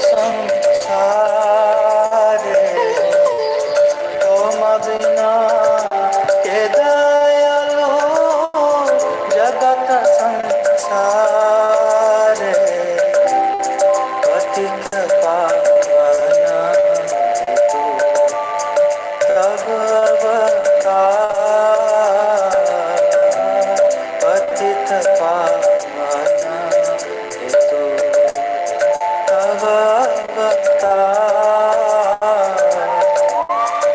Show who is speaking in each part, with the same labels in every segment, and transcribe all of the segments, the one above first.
Speaker 1: संसारे तुम बिना के दयालु जगत संसारे पतित पावन तब अवतार पतित पावन हेतु तब अवतार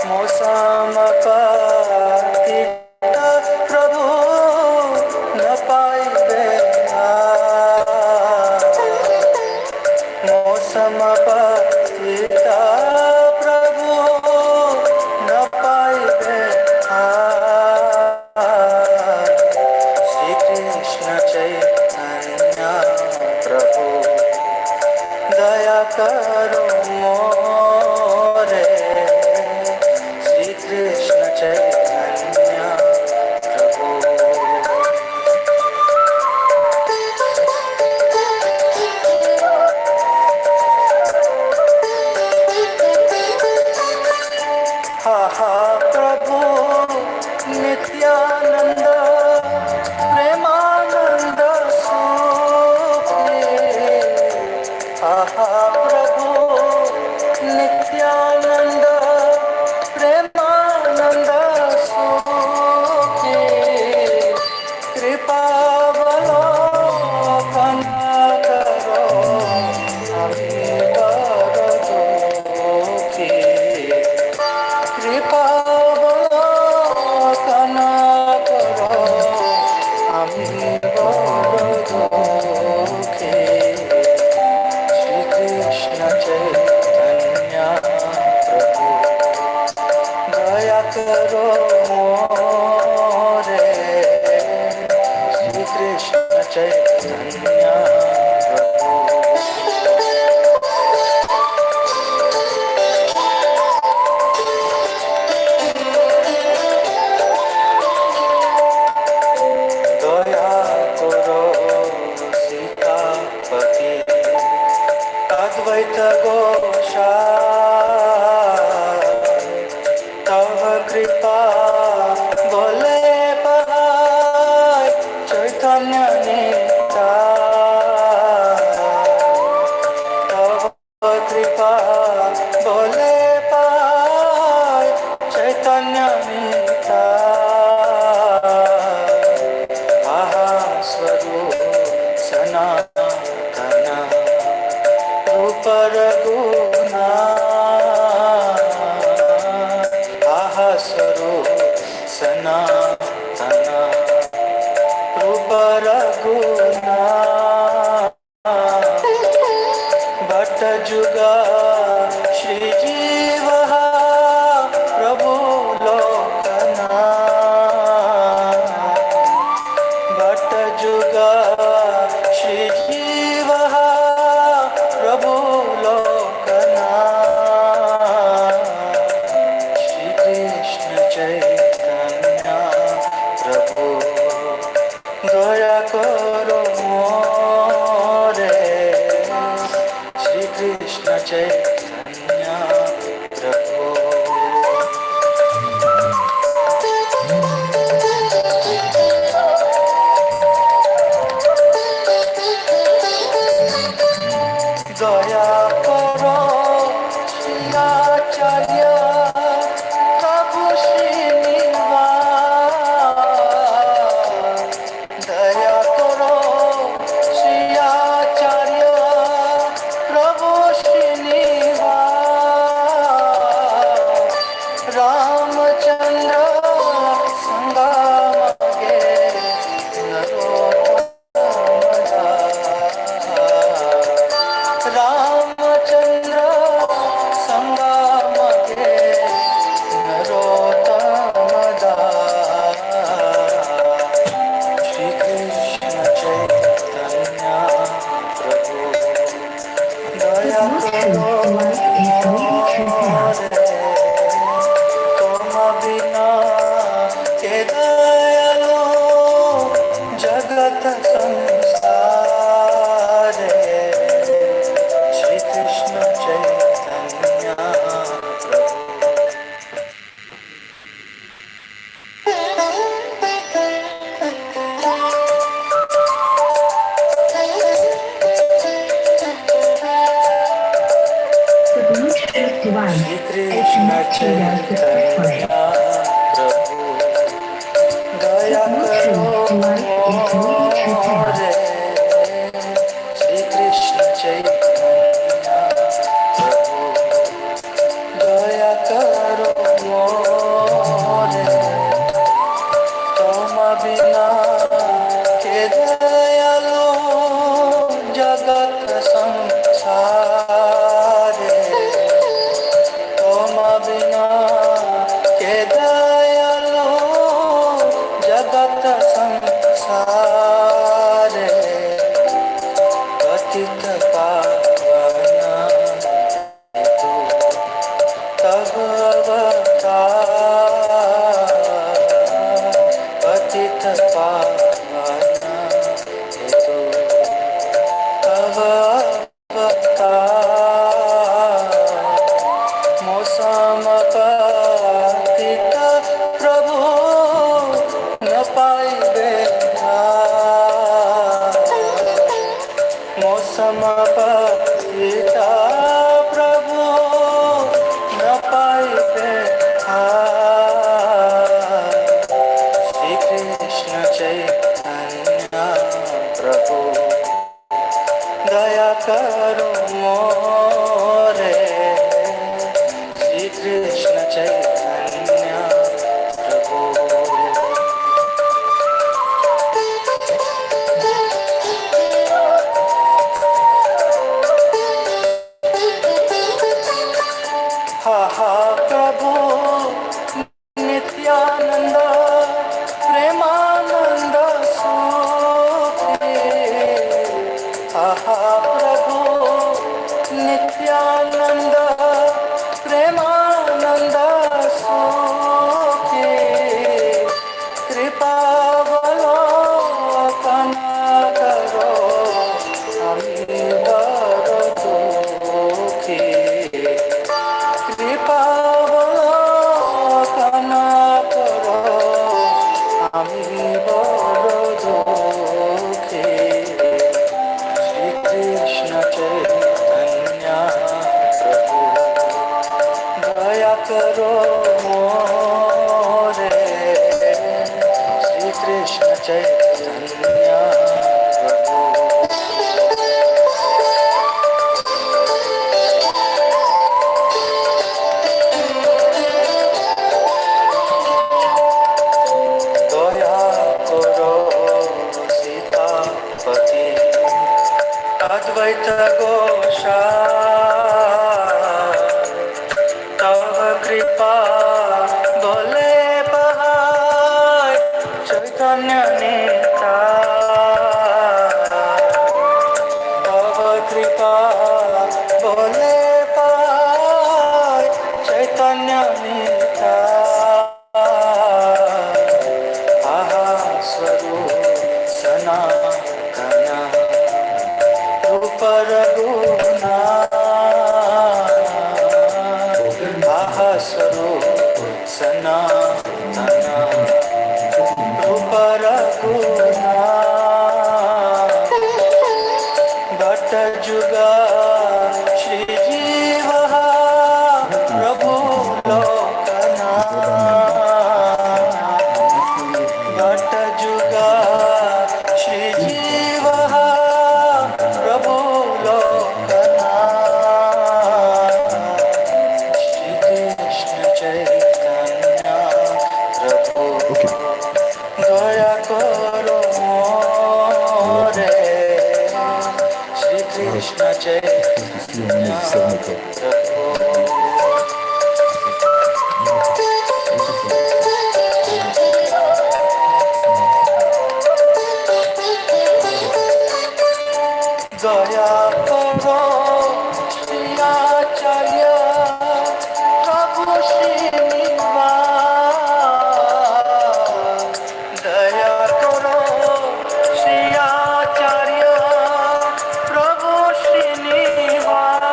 Speaker 1: मौसम पतित प्रभु न पाइबे मौसम पतित प्रभु न पाइबे श्री कृष्ण चैतन्य प्रभु दया करो मोरे श्री कृष्ण चैतन्य प्रभु हा प्रभु नित्यानंद प्रेमानंद सुखे हा प्रभु नित्यानंद प्रेमानंद सुखे कृपावलोकन करो हरि बर दुखी कृपावलोकन करो हरि बर दुखी श्री कृष्ण चैतन्य प्रभु दया करो मोरे श्री कृष्ण चैतन्य प्रभु दया करो सीतापति अद्वैत गोसाई तव कृपा बोले पाई चैतन्य निताय तव कृपा बोले पाई चैतन्य निताय आहा स्वरूप सनातन रूप रघुना आहा स्वरूप सनातन रूप रघुना भट्ट जुगा श्री जीव प्रभु लोकना भट्ट जुगा श्री जीव प्रभु लोकना श्री कृष्ण चैतन्य प्रभु दया करो मोरे श्री कृष्ण चैतन्य प्रभु दया करो श्री आचार्य प्रभु श्रीनिवास दया करो श्री आचार्य प्रभु श्रीनिवास रामचंद्र संगमगे रामचंद्र संगमगे नरोत्तम श्री कृष्ण चैतन्य प्रभु दया करो तुम बिना के दयालु जगत संसारे Shri Krishna Shri Krishna Chaitanya Prabhu Daya Karo More Shri Krishna Chaitanya Prabhu Daya Karo More Toma Bina Ke Dayalu Jagat Samsare Toma Bina Ke Dayalu Jagat Samsare Patita Pavana Hetu Tava Avatar Patita Pavana Hetu Tava Avatar Mosama Patita Prabhu न पाइबे मौसम पतिता प्रभु न पाइबे श्री कृष्ण चैतन्य प्रभु दया करो मोरे श्री कृष्ण चैतन्य प्रभु प्रभु नित्यानंद प्रेमानंद सुखी प्रभु नित्यानंद प्रेमानंद सुखी कृपावलोकन करो हमें बड़ दुखी कृपावलोकन करो हमें बड़ दुखी श्री कृष्ण चैतन्य प्रभु दया करो मोरे श्री कृष्ण चैतन्य प्रभु अद्वैत गोषा तव कृपा बोले बहाय चैतन्य नेता तव कृपा बोले बहाय चैतन्य नेता आहा स्वरूप सनातन परगुना आहा स्वरूप सनातन परगुना भट्ट जुगा श्री जीव प्रभु लोकना भट्ट जुगा श्री जीव प्रभु लोकना श्री कृष्ण चैतन्य प्रभु दया करो मोरे श्री कृष्ण चैतन्य प्रभु दया करो श्री आचार्य प्रभु श्रीनिवास दया करो श्री आचार्य प्रभु Srinivas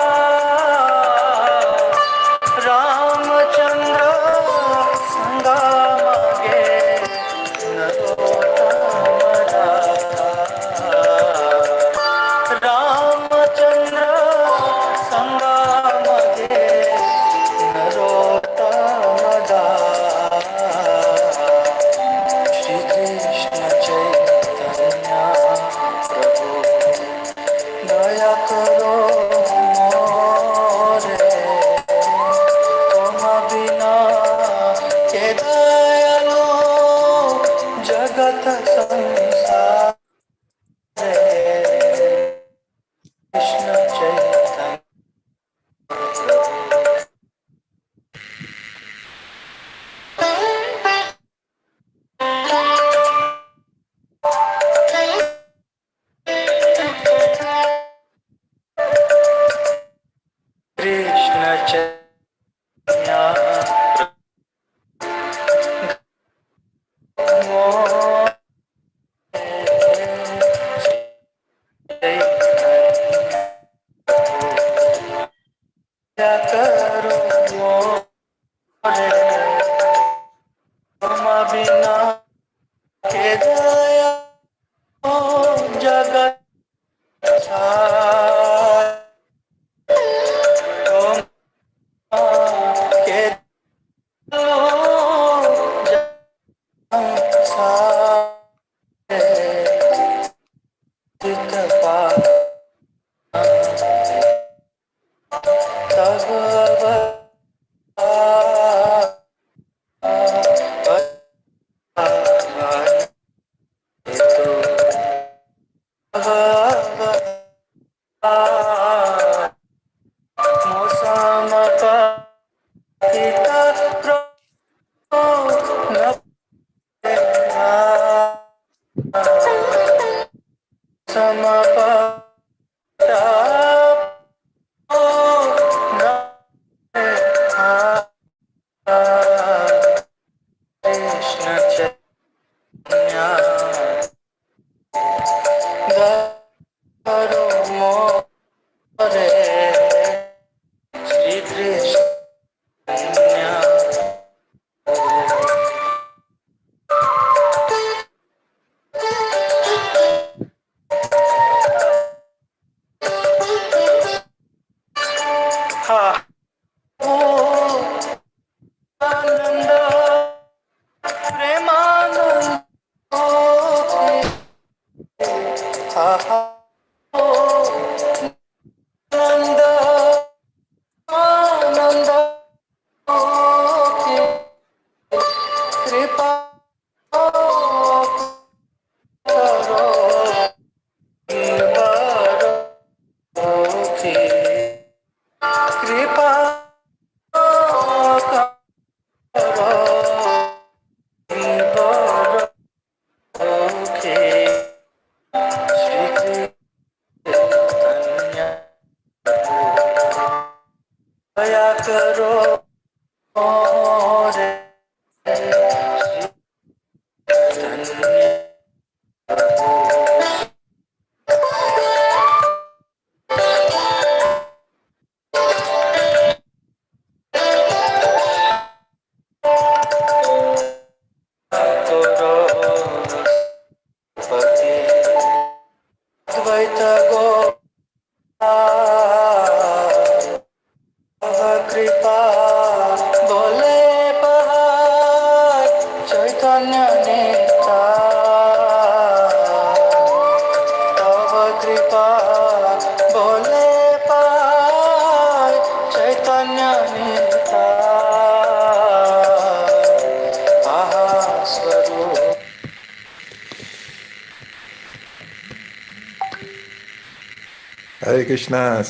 Speaker 2: Hare Krishna,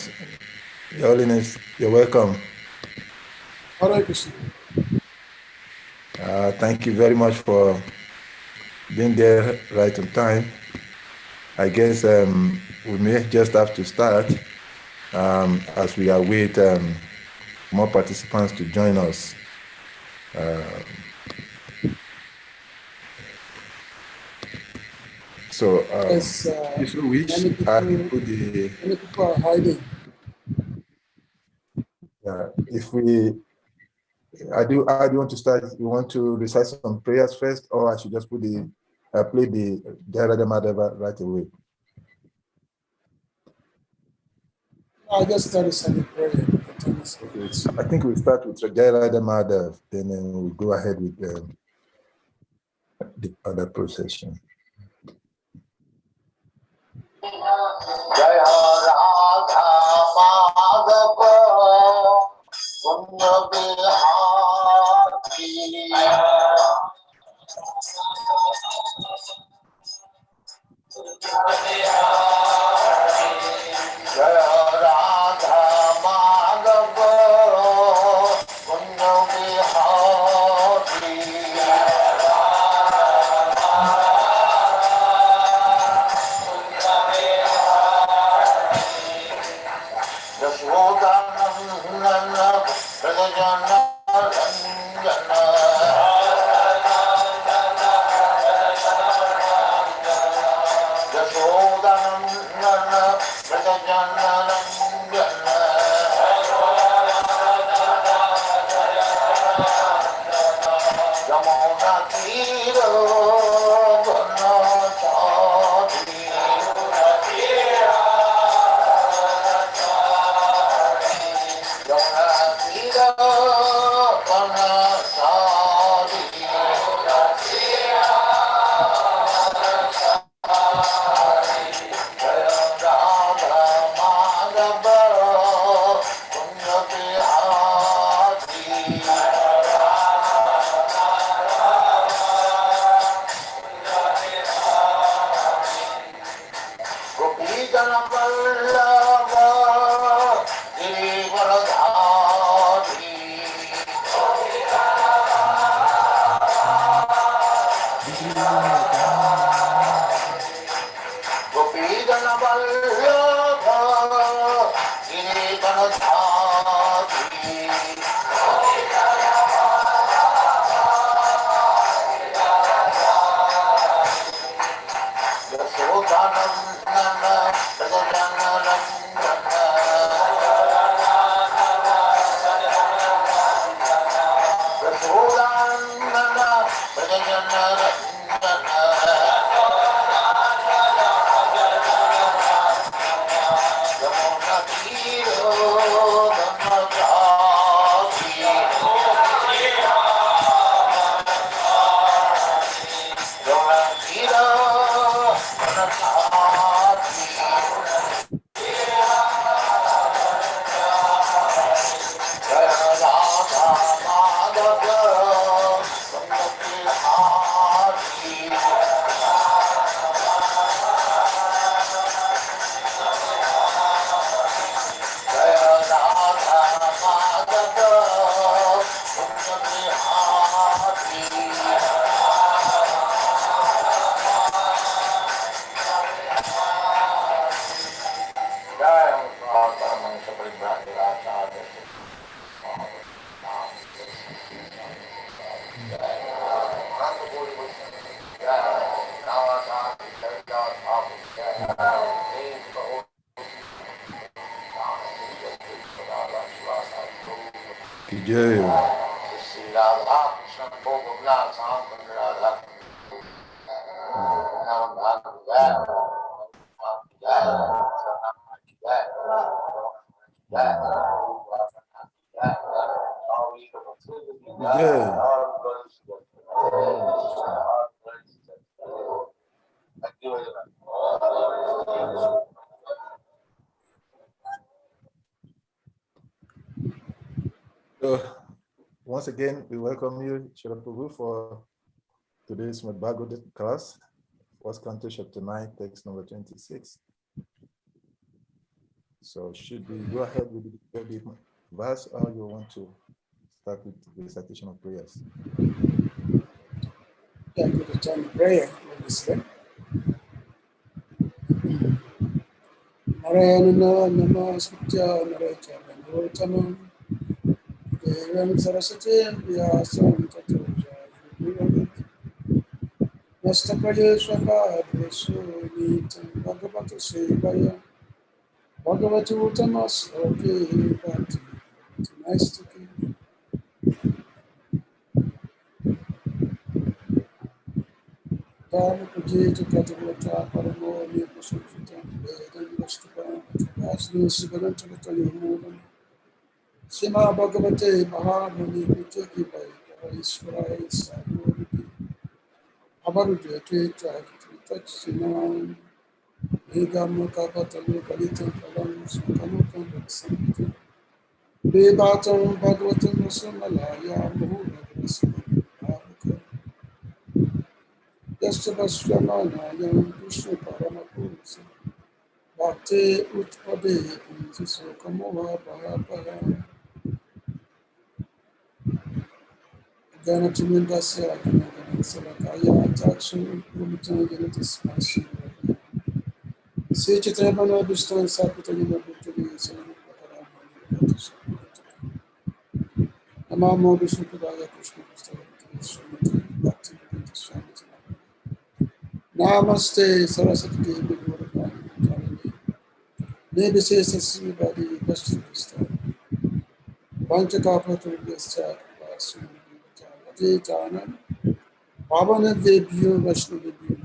Speaker 2: Your Holiness, you're welcome.
Speaker 3: Hare Krishna.
Speaker 2: Thank you very much for being there right on time. I guess we may just have to start as we await more participants to join us.
Speaker 3: Yes,
Speaker 2: if you wish,
Speaker 3: many people are hiding.
Speaker 2: I do want to start. You want to recite some prayers first, or I should just play the Jai Madhava right away?
Speaker 3: I just started sending prayer.
Speaker 2: I think we'll start with Jai Madhava, then we'll go ahead with the other procession.
Speaker 1: Jaya Radha Madhava Kunja Bihari Jaya Radha Madhava Kunja Bihari
Speaker 2: So, once again, we welcome you, Prabhu, for today's Bhagavad class, First Canto, Chapter 9, text number 26. So, should we go ahead with the verse, or you want to start with the recitation of prayers?
Speaker 3: Yeah, go to turn to prayer, obviously. Narayana Namasutya Narayana Narayana Devam Saraswati Vyasam Tato Jayam Nastapraye Swabha Desu Nitam Bhagavata Sevaya Bhagavatu Tamas Oke Bhakti Naistaki Dharma Pujita Katavata Paramo Nipasukita Vedam Vastupa Vaslu Sibaran Tavataya Modan Sima Bhagavate Mahamani Pujaki Bhai Isvara Sadhuriti Amarudya Tachinan Egam Kapatalu Kalitam Kalam Sukamutam Santam Devatam Bhagavatam Rasamalaya Muhura Rasamalaya Yastabaswamanayam Krishna Paramapurusa Bhakti Utpade Kuntiso Kamoha Bhayapaya Ganatimindasya Ganagana Salakaya Atakshu Umitana Ganatismasi Sechitramana Bistan Sapitanina Bhutali Sanapakaram Namo Vishnu Padaya Krishna Prasthaya Bhakti Swami. Namaste Saraswati Devi Guru Maybe says everybody Vishnu Prasthaya. Panchakapa Turvyascha Sumati Jana Pavana Devyo Vishnu Devyo.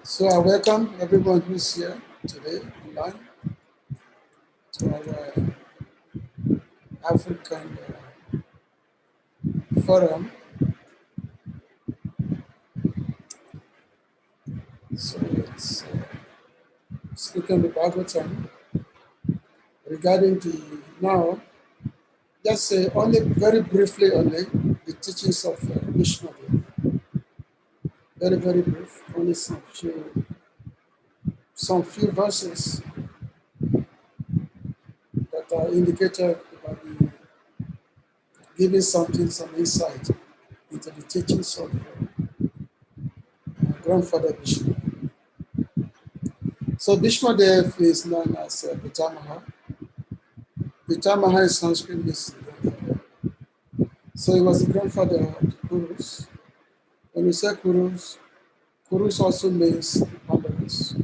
Speaker 3: So I welcome everyone who's here today online to our African forum. So it's speaking the Bhagavatam regarding the now, just say only very briefly only the teachings of Vishnu. Very, very brief, only some few verses that are indicated about the giving something, some insight into the teachings of grandfather Vishnu. So Bhishma Dev is known as Pitamaha. Pitamaha in Sanskrit means grandfather. So he was the grandfather of the Kurus. When we say Kurus, Kurus also means Pandavas.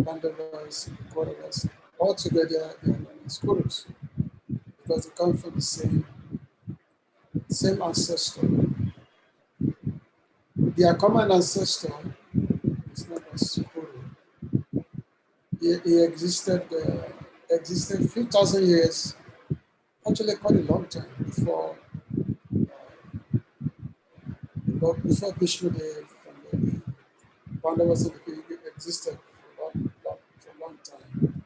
Speaker 3: Pandavas, Kauravas. All together they are known as Kurus because they come from the same ancestor. Their common ancestor is known as Kuru. He existed a few thousand years, actually quite a long time before Vishnu Dev and the Pandavas existed for a long time.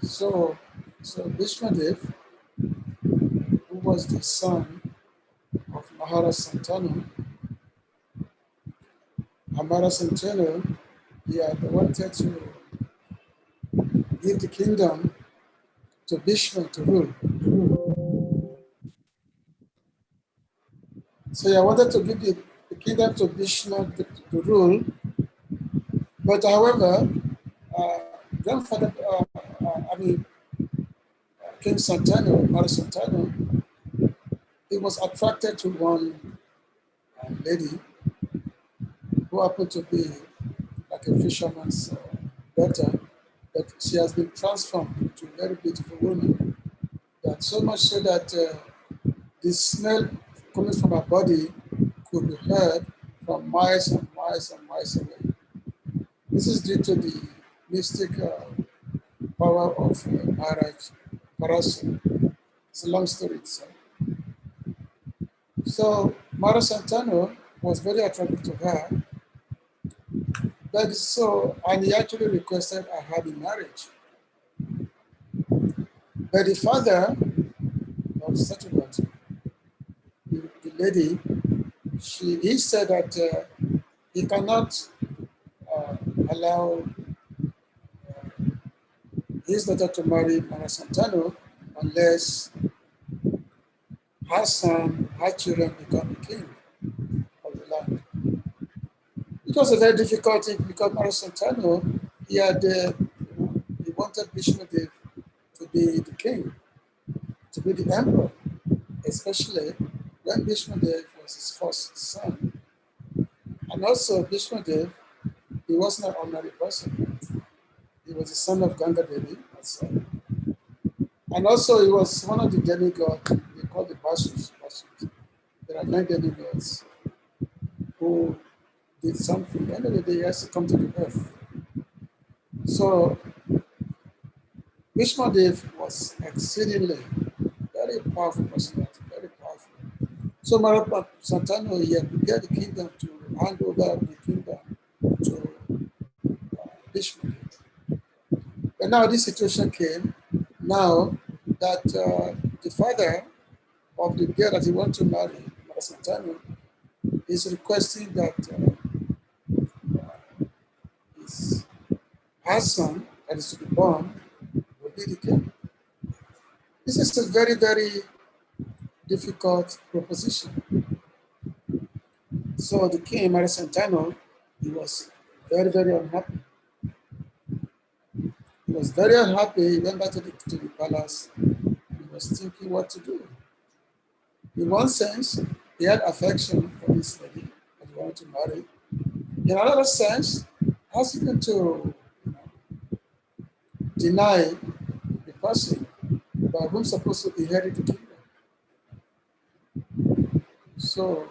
Speaker 3: So Vishnu Dev, who was the son of Maharaj Santanu, he had wanted to give the kingdom to Vishnu to rule. So he wanted to give the kingdom to Vishnu to rule, but however, uh, grandfather, King Santanu, Maharaj Santanu, he was attracted to one lady who happened to be like a fisherman's daughter, but she has been transformed to a very beautiful woman. That so much so that the smell coming from her body could be heard from miles and miles and miles away. This is due to the mystic power of Maharaj Parasura. It's a long story itself. So Maharaj Santanu was very attracted to her, and he actually requested a hand in marriage. But the father of such a daughter, the lady, he said that he cannot allow his daughter to marry Maharaj Santanu unless her children become the king of the land. It was a very difficult thing because Maharaj Santanu, he wanted Vishnu Dev to be the king, to be the emperor, especially when Vishnu Dev was his first son. And also Vishnu Dev, he wasn't an ordinary person. He was the son of Ganga Devi herself. And also he was one of the demigods, they call the Vasus. There are 9 demigods who did something. At the end of the day, he has to come to the earth. So Vishnu Dev was exceedingly very powerful personality, very powerful. So Maharaj Santanu, he had prepared the kingdom to hand over the kingdom to Vishnu Dev. And now this situation came, now that the father of the girl that he wants to marry, Maharaj Santanu, is requesting that his son that is to be born will be the king. This is a very, very difficult proposition. So the king, Maharaj Santanu, he was very, very unhappy. was very unhappy. He went back to the palace. He was thinking what to do. In one sense, he had affection for this lady that he wanted to marry. In another sense, how's he going to deny the person by whom supposed to inherit the kingdom? So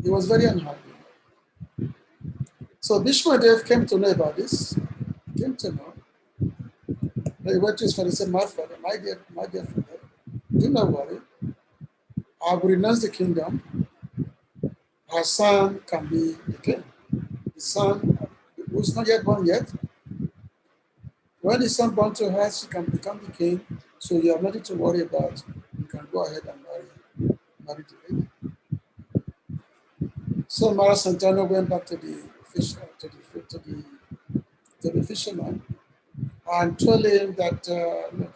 Speaker 3: he was very unhappy. So Bhishmadev came to know about this. He came to know. He went to his father and said, my father, my dear father, do not worry. I will renounce the kingdom. Our son can be the king. The son who's not yet born yet. When the son born to her, she can become the king. So you have nothing to worry about. You can go ahead and marry the lady. So Mara Santana went back to the fisherman and told him that look,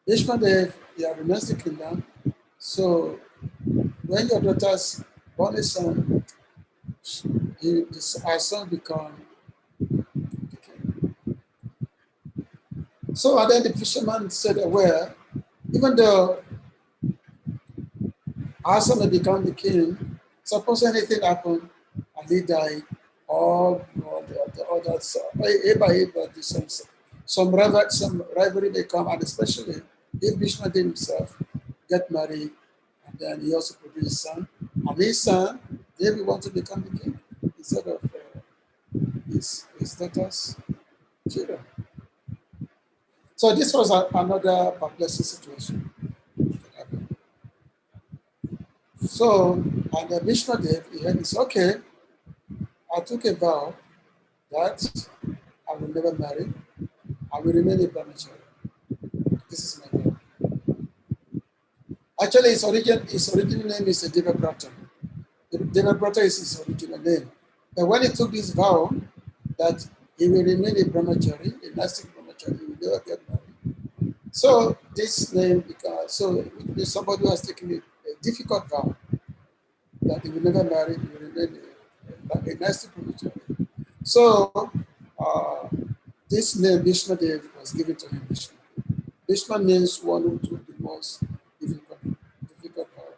Speaker 3: Ishmael, you have renounced the kingdom. So when your daughters born a son, our son become the king. So and then the fisherman said, well, even though our son may become the king, suppose anything happened and he died, or that's some rivalry may come, and especially if Bhishma did himself get married, and then he also produced a son, and his son, they will want to become the king instead of his daughters' children. So this was another perplexing situation that happened. So, and then Bhishma Dev, he had this, okay, I took a vow that I will never marry, I will remain a brahmachari. This is my vow. Actually, his original name is Devabrata. Devabrata is his original name. But when he took this vow that he will remain a brahmachari, a nastic brahmachari, he will never get married. So this name, so somebody who has taken a difficult vow that he will never marry, he will remain a nastic brahmachari. So this name, Bhishma Dev, was given to him. Bhishma means one who took the most difficult vow.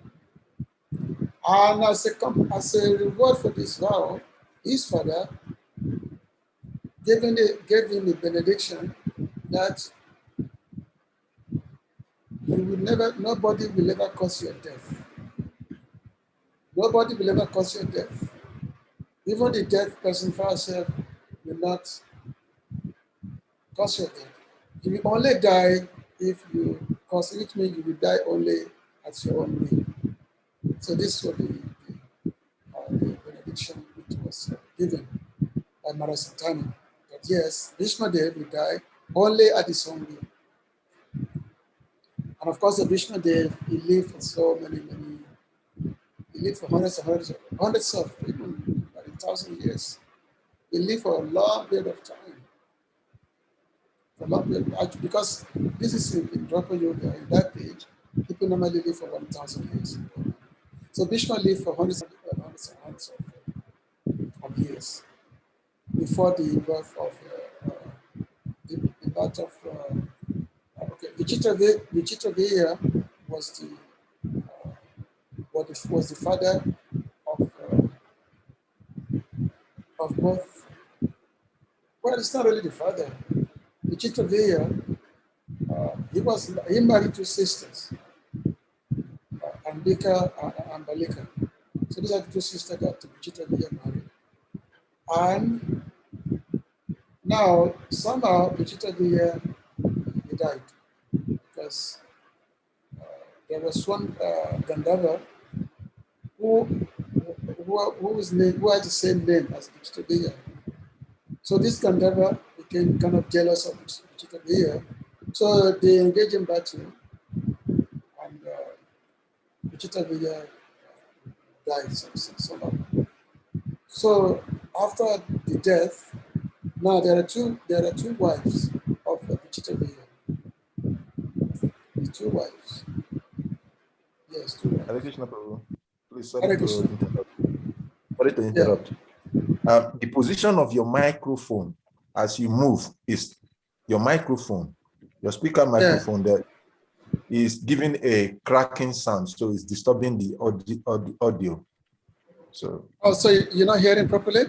Speaker 3: And as a reward for this vow, his father gave him a benediction that nobody will ever cause your death. Nobody will ever cause your death. Even the dead person for herself will not cause your death. You will only die if you cause it, which means you will die only at your own will. So this was the benediction which was given by Marasatana. That yes, Bhishma Dev will die only at his own will. And of course, the Bhishma Dev, he lived for so many, he lived for hundreds of, even 1,000 years. He lived for a long period of time. For a long period, actually, because this is in Drapa Yoga, in that age, people normally live for 1,000 years. So Bhishma lived for hundreds of years before the birth of Vichitravya was the father of both. Well, it's not really the father. Vichitravya, he married two sisters, Ambika and Balika. So these are the two sisters that Vichitravya married. And now somehow Vichitravya died because there was one Gandhara who had the same name as Vichitravya. So this Gandhara became kind of jealous of Vichitravya. So they engaged in battle, and Vichitravya died somehow. So after the death, now there are two wives of Vichitravya. The two wives. Yes, two wives.
Speaker 2: Hare Krishna, Prabhu. Please,
Speaker 3: Hare Krishna.
Speaker 2: Sorry to interrupt.
Speaker 3: Yeah.
Speaker 2: The position of your microphone as you move, is your microphone, your speaker
Speaker 3: Yeah.
Speaker 2: microphone that is giving a cracking sound, so it's disturbing the audio. So.
Speaker 3: Oh, so you're not hearing properly?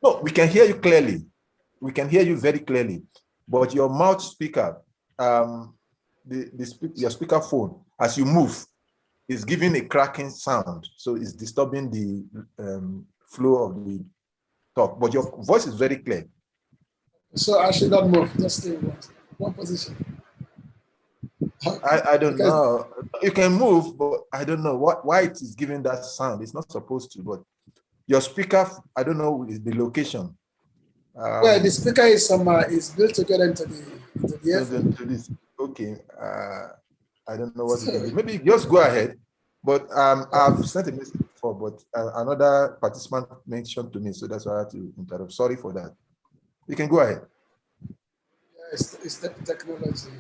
Speaker 2: No, we can hear you clearly. We can hear you very clearly, but your mouth speaker, your speaker phone, as you move, is giving a cracking sound, so it's disturbing the flow of the talk. But your voice is very clear.
Speaker 3: So I should not move, just stay in one position.
Speaker 2: I don't know. You can move, but I don't know why it is giving that sound. It's not supposed to, but your speaker, I don't know the location.
Speaker 3: Well, the speaker is built together into the earphone.
Speaker 2: Okay. I don't know what you can do. Maybe just go ahead. But I've sent a message before, but another participant mentioned to me, so that's why I had to interrupt. Sorry for that. You can go ahead.
Speaker 3: Yeah, it's the technology.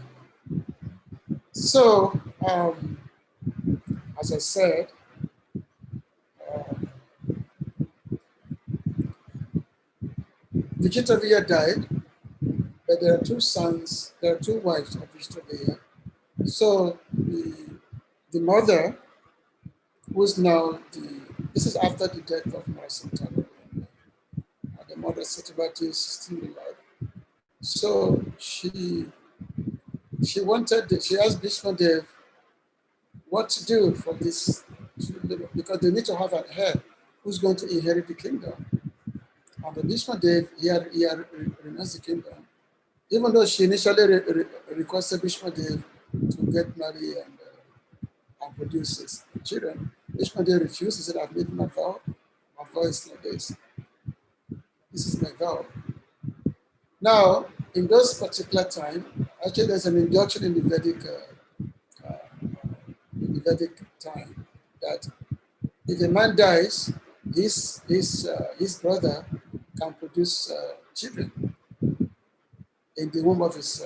Speaker 3: So, as I said, Vigitovia died, but there are two sons, there are two wives of Vigitovia. So the mother, who's now this is after the death of Marasantana, the mother Satyavati is still alive. So she asked Bhishmadev what to do for this, because they need to have an heir who's going to inherit the kingdom. And the Bhishmadev, he had renounced the kingdom, even though she initially requested Bhishmadev to get married and produce his children. Bhishmadev refused. He said, I've made my vow. My vow is like this. This is my vow. Now, in those particular time, actually there's an injunction in the Vedic time that if a man dies, his brother can produce children in the womb of his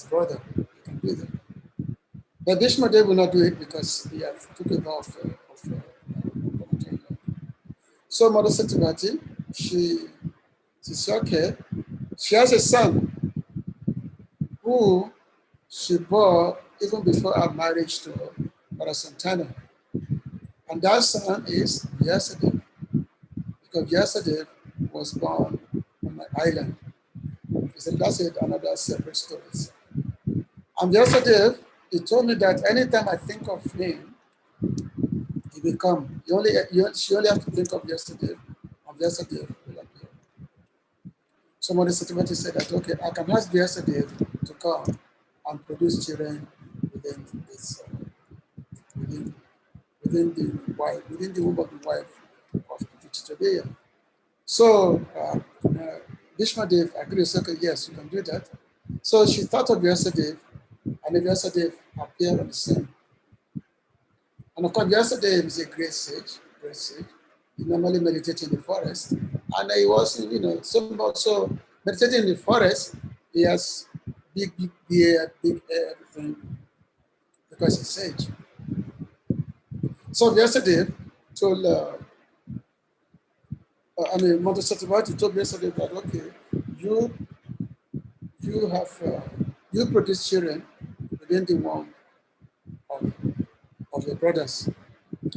Speaker 3: brother. He can do that. But Bhishmadev will not do it because he has took a vow of so Mother Satyavati, she said, okay, she has a son who she bore even before her marriage to Marasantana. And that son is Vyasadeva, because Vyasadeva was born on an island. He said, that's it, another separate story. And Vyasadeva, he told me that anytime I think of him, he will come. She only has to think of Vyasadeva, and Vyasadeva will appear. So Mother Satyavati said that, okay, I can ask Vyasadeva to come and produce children within this, within the womb of the wife of Vichitradeya. So Bhishmadev agreed, okay, yes, you can do that. So she thought of Vyasadeva, and Vyasadeva appeared on the scene. And of course, Vyasadeva is a great sage. He normally meditates in the forest. And he was, so meditating in the forest, he has big beard, big hair, everything, because he's sage. So Vyasadeva told, Mother Satyavati told Vyasadeva that, okay, you produce children within the womb of your brothers,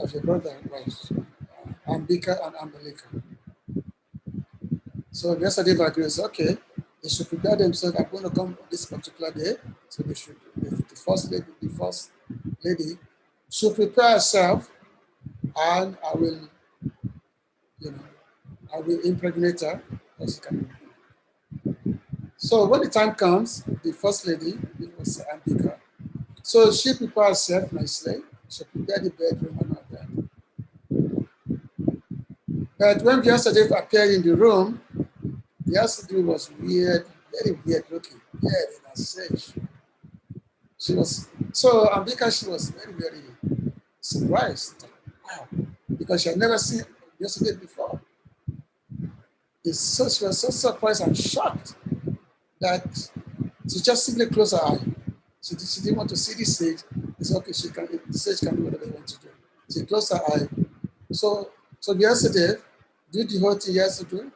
Speaker 3: of your brother and wives, Ambika and Ambelika. So Vyasadeva agrees, okay, they should prepare themselves. I'm going to come this particular day. So the first lady should prepare herself, and I will impregnate her as she can. So when the time comes, the first lady, it was Ambika. So she prepared herself nicely. She prepared the bedroom and all that. But when Vyasadeva appeared in the room, Vyasadeva was weird, very weird looking, weird in her sage. So Ambika, she was very, very surprised. Wow, because she had never seen Vyasadeva before. She was so surprised and shocked that she just simply closed her eye. She didn't want to see the sage. It's okay, the sage can do whatever they want to do. She closed her eye. So Vyasadeva did the whole thing he has to do.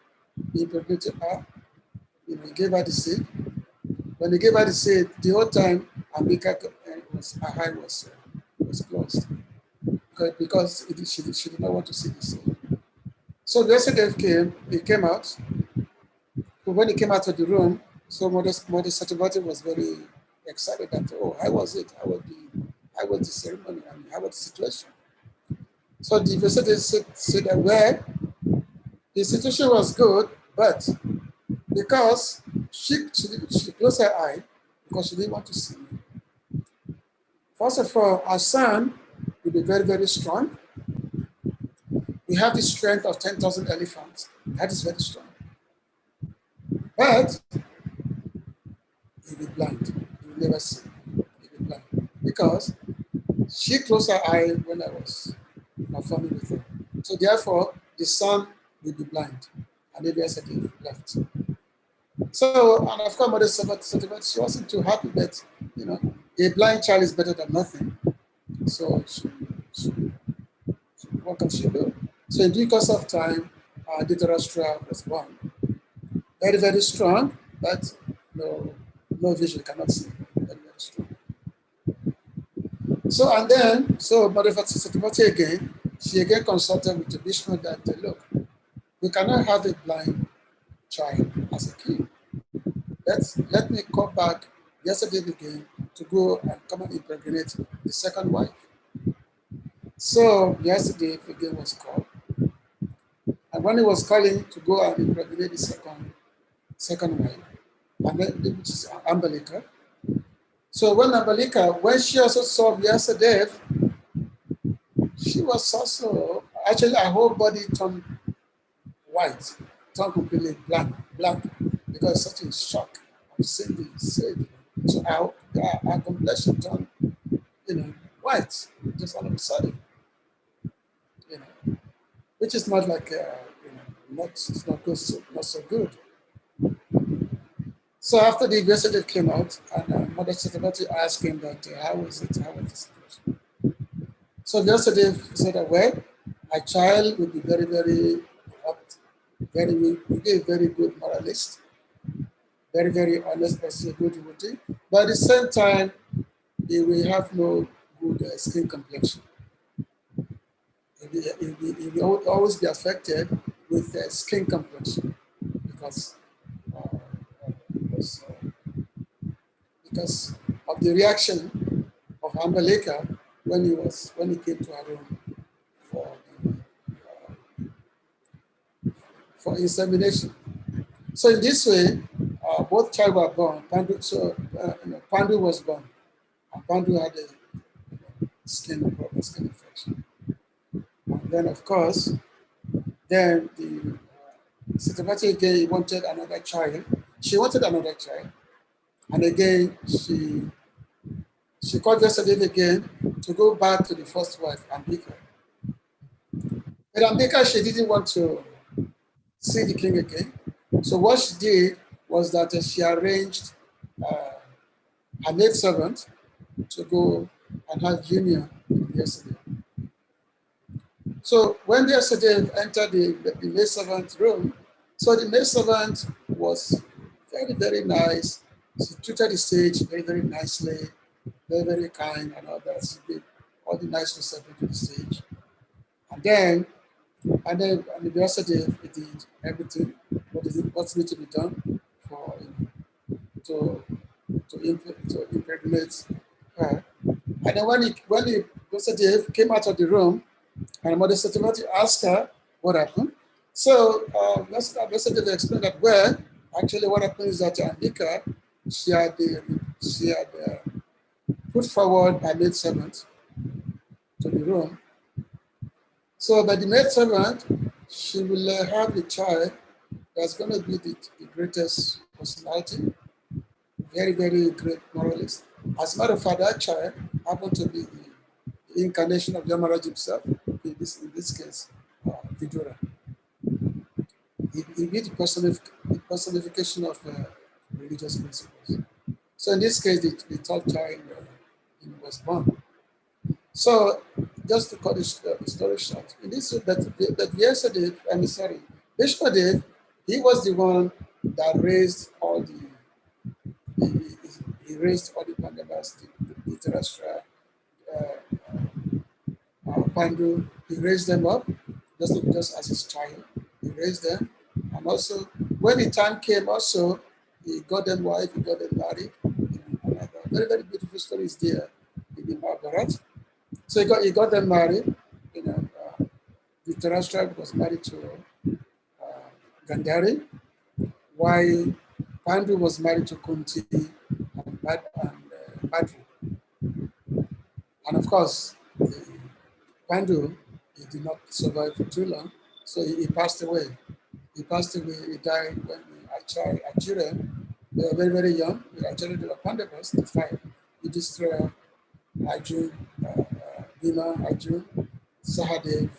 Speaker 3: He impregnated her, he gave her the seed. When he gave her the seed, the whole time Ambika her eye was closed because she did not want to see the seed. So the SDF he came out. But when he came out of the room, so Mother Sativati was very excited that, oh, how was it? How was the ceremony? I mean, how was the situation? So the visitor said that, well, the situation was good, but because she closed her eye because she didn't want to see me. First of all, our son will be very, very strong. We have the strength of 10,000 elephants. That is very strong. But he'll be blind. He will never see. He'll be blind. Because she closed her eye when I was performing with her. So therefore, the son will be blind. And maybe I said he left. So, and of course, Mother Sativati, she wasn't too happy, but, a blind child is better than nothing. So what can she do? So in due course of time, Dhritarashtra was born. Very, very strong, but no vision, cannot see. Very, very strong. So Mother Sativati again, she again consulted with the Bishop that, look, we cannot have a blind child as a king. Let me come back yesterday again to go and come and impregnate the second wife. So yesterday again was called. And when he was calling to go and impregnate the second wife, and then, which is Ambalika. So when she also saw yesterday, she was also, actually her whole body turned white, turned completely black, because such a shock of seeing the seed. So our complexion turned, white, just all of a sudden, which is not like, it's not good, not so good. So after the investigative came out, and Mother Sativati asked him that, how was the situation? So the investigative said that, well, a child will be very, very will be a very good moralist, very, very honest person, good devotee, but at the same time, he will have no good skin complexion. He will always be affected with skin complexion because of the reaction of Ambalika when he came to our room for insemination. So in this way, both child were born. Pandu was born. And Pandu had a skin infection. And then, of course, then the Sativati again wanted another child. She wanted another child. And again, she called Vyasadeva again to go back to the first wife, Ambika. But Ambika, she didn't want to see the king again. So what she did was that she arranged her maidservant to go and have union with Vyasadeva. So when Vyasadeva entered the maidservant room, so the maidservant was very, very nice. She treated the sage very, very nicely, very, very kind and all that. She did all the nice reception to the stage. And then the Vyasadeva did everything what needs to be done for to impregnate her. And then when the Vyasadeva came out of the room, and Mother Sativati asked her what happened. So Vyasadeva explained that, well, actually what happened is that Ambika, she had put forward her maidservant to the room. So by the maidservant, she will have the child that's going to be the greatest personality, very, very great moralist. As a matter of fact, that child happened to be the incarnation of Yamaraj himself, in this case, Vidura. He be the personification of religious principles. So in this case, the third child was born. So just to cut the story short, in this that Vyasadeva, Vishwadev, he was the one that raised all the he raised all the Pandavas, the Dhritarashtra, Pandu. He raised them up just as his child. He raised them, and also when the time came, also he got them wife, he got them married. And very very beautiful stories there in the Mahabharata. So he got them married. Dhritarashtra was married to Gandhari, while Pandu was married to Kunti and Badri. And of course, Pandu, he did not survive for too long, so he passed away. He passed away, he died when the children, they were very, very young. The children, they were Pandavas, the five. Yudhishthira, Arjun, Bhima, Arjun, Sahadev,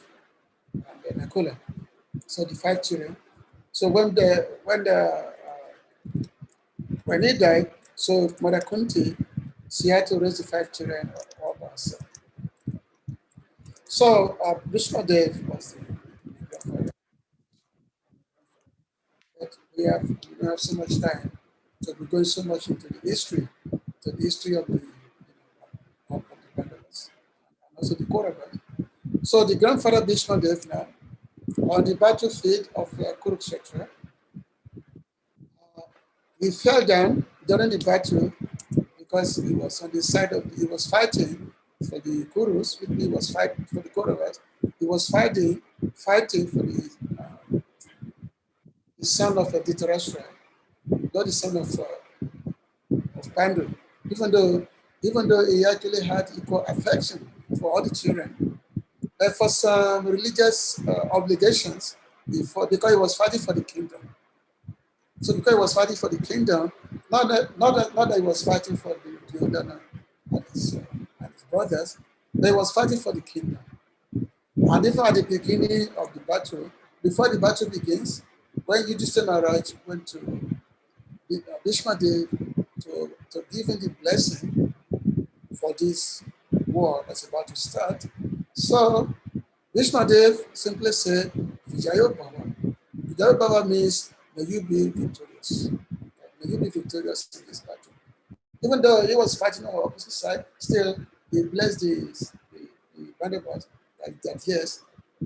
Speaker 3: and then Nakula. So the five children. So when he died, so Mother Kunti, she had to raise the five children all by herself. So Bhishma Dev was the grandfather. But we don't have so much time, so we're going so much into the history of of the Pandavas, and also the Kauravas. So the grandfather Bhishma Dev now, on the battlefield of Kurukshetra, he fell down during the battle because he was on the side of, he was fighting for the Kurus, he was fighting for the Kauravas, he was fighting for the son of Dhritarashtra, not the son of Pandu, even though he actually had equal affection for all the children. But for some religious obligations, because he was fighting for the kingdom. So because he was fighting for the kingdom, not that he was fighting for the Duryodhana and his brothers, but he was fighting for the kingdom. And even at the beginning of the battle, before the battle begins, when Yudhishthira Maharaj went to Bhishma Dev to give him the blessing for this war that's about to start. So Bhishma Dev simply said, Vijayo Bhava. Vijayo Bhava means, may you be victorious. May you be victorious in this battle. Even though he was fighting on the opposite side, still he blessed the Pandavas that yes,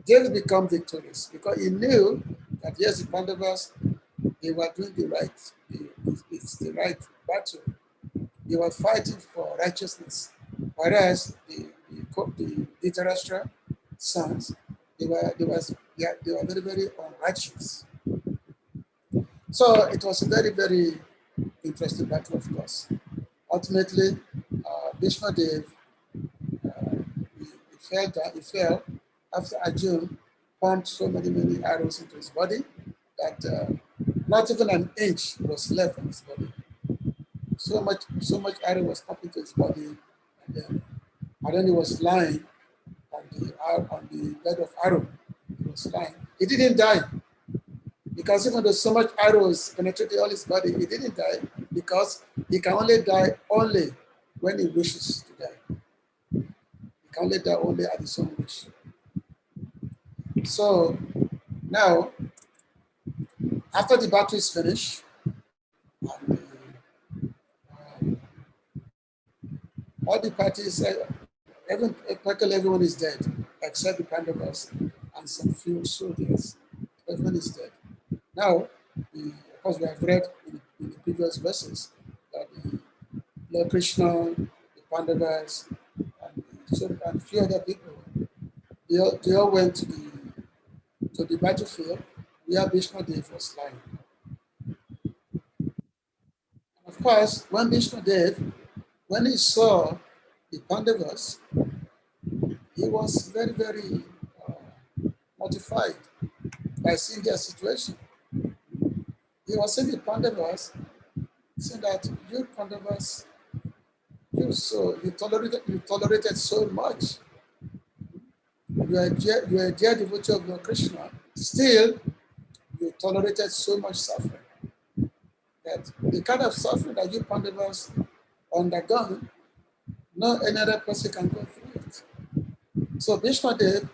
Speaker 3: they will become victorious because he knew that yes, the Pandavas, they were doing it's the right battle. They were fighting for righteousness, whereas the Dhritarashtra sons, they were very, very unrighteous. So it was a very, very interesting battle, of course. Ultimately, Bhishma Dev, he fell after Arjun pumped so many arrows into his body that not even an inch was left on his body. So much arrow was pumped into his body, and then he was lying on the bed of arrow. He was lying. He didn't die because even though so much arrows penetrated all his body, he didn't die because he can only die only when he wishes to die. He can only die only at his own wish. So now, after the battle is finished, and, all the parties, practically everyone is dead except the Pandavas and some few soldiers. Everyone is dead. Now, of course, we have read in the previous verses that Lord Krishna, the Pandavas, and a few other people, they all went to the battlefield where Bhishma Dev was lying. And of course, when Bhishma Dev, when he saw the Pandavas, he was very, very mortified by seeing their situation. He was saying the Pandavas, saying that you Pandavas, you tolerated so much. You are a dear devotee of Lord Krishna. Still, you tolerated so much suffering. That the kind of suffering that you Pandavas undergone, no any other person can go through it. So Bhishma Dev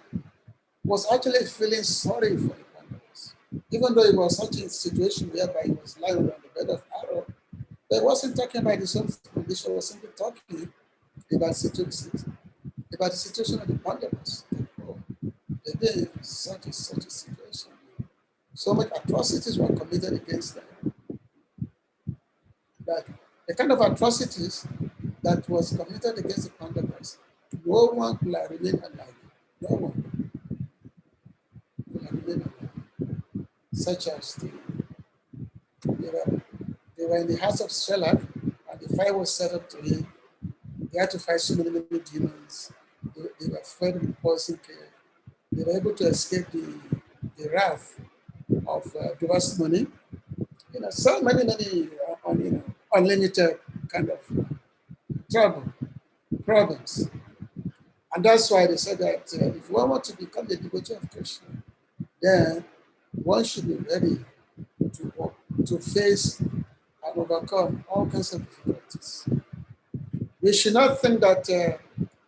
Speaker 3: was actually feeling sorry for the Pandavas. even though it was such a situation whereby he was lying on the bed of arrow, but he wasn't talking about his own condition, he was simply talking about the situation of the Pandavas. Oh, they've been in such a situation. So much atrocities were committed against them. That the kind of atrocities that was committed against the Pandavas, no one could have remained alive. No one could have remained alive. Such as they were in the house of Shelach, and the fire was set up to him. They had to fight so many demons. They were fed with poison care. They were able to escape the wrath of Devas money. So many unlimited kind of problems. And that's why they said that if one wants to become the devotee of Krishna, then one should be ready to face and overcome all kinds of difficulties. We should not think that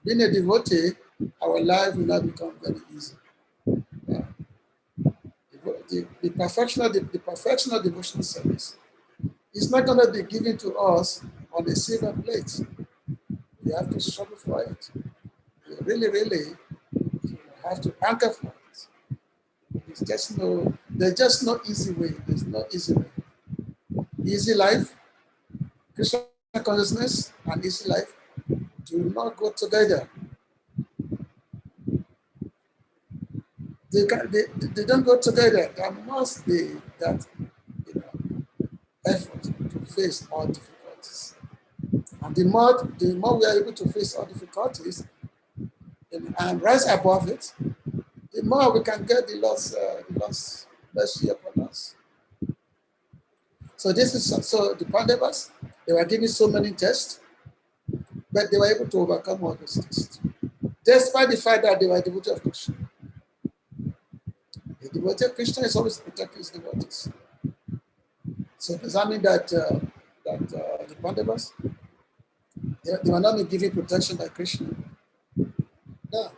Speaker 3: being a devotee, our life will not become very easy. The perfection of devotional service is not going to be given to us on a silver plate. We have to struggle for it. We really have to anchor for it. There's just no easy way. There's no easy way. Easy life, Krishna consciousness, and easy life do not go together. They don't go together. There must be that effort to face all difficulties. And the more we are able to face all difficulties and rise above it, the more we can get the Lord's mercy upon us. So the Pandavas, they were given so many tests, but they were able to overcome all those tests. Despite the fact that they were devotees of Krishna. The devotee of Krishna is always protecting his devotees. So does that mean that the Pandavas, they were not giving protection by Krishna? No.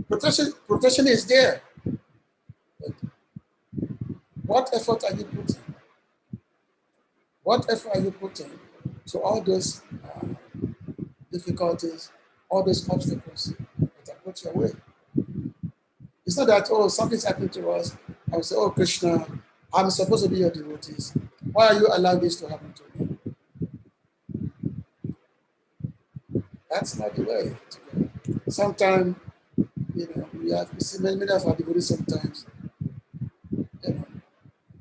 Speaker 3: Protection is there. But what effort are you putting? What effort are you putting to all those difficulties, all those obstacles that are put your way? It's not that, something's happened to us. I will say, Krishna, I'm supposed to be your devotees. Why are you allowing this to happen to me? That's not the way to go. Sometimes, we see many of our devotees sometimes,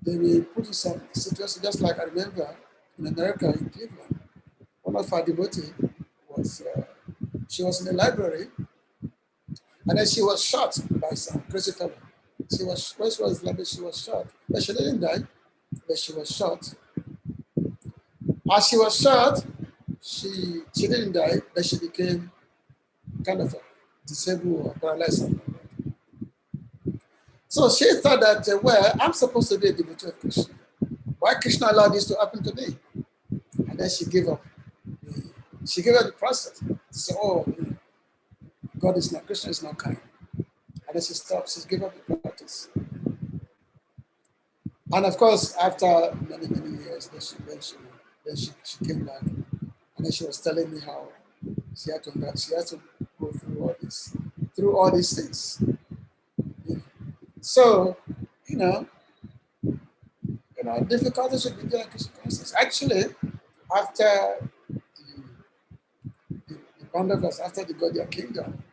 Speaker 3: they will put in some situation, just like I remember in America, in Cleveland, one of our devotees she was in the library, and then she was shot by some crazy fellow. When she was in the library, she was shot. But she didn't die, but she was shot. As she was shot, she didn't die, but she became kind of disabled or paralyzed. So she thought that, I'm supposed to be a devotee of Krishna. Why Krishna allowed this to happen to me? And then she gave up. She gave up the process. She said, God is not, Krishna is not kind. And then she stopped. She gave up the practice. And of course, after many years, then she came back. And then she was telling me how she had to go through all these things. So, difficulties should be there in Krishna consciousness. Actually, after the Pandavas, after they got their kingdom,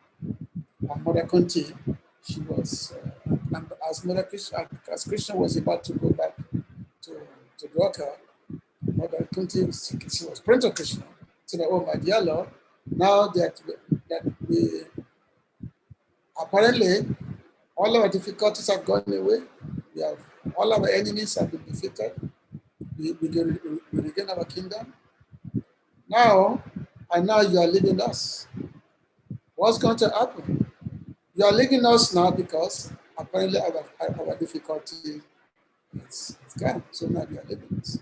Speaker 3: and Mother Kunti, she was, as Krishna was about to go back to Dwarka, Mother Kunti, she was praying to Krishna, said, my dear Lord, now that we apparently all our difficulties have gone away, all our enemies have been defeated, we regain our kingdom. Now you are leaving us. What's going to happen? You are leaving us now because apparently our difficulty is gone. So now you are leaving us.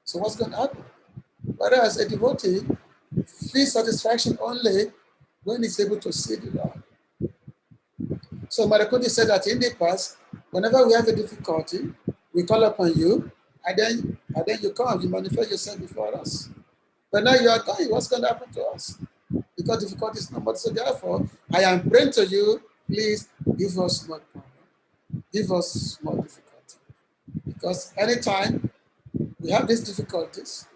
Speaker 3: So what's going to happen? Whereas a devotee feels satisfaction only when he's able to see the Lord. So Marakundi said that in the past, Whenever we have a difficulty, we call upon you, and then you come, you manifest yourself before us. But now you are going, what's going to happen to us? Because difficulty is not much. So therefore, I am praying to you, please give us more problem. Give us more difficulty. Because anytime we have these difficulties,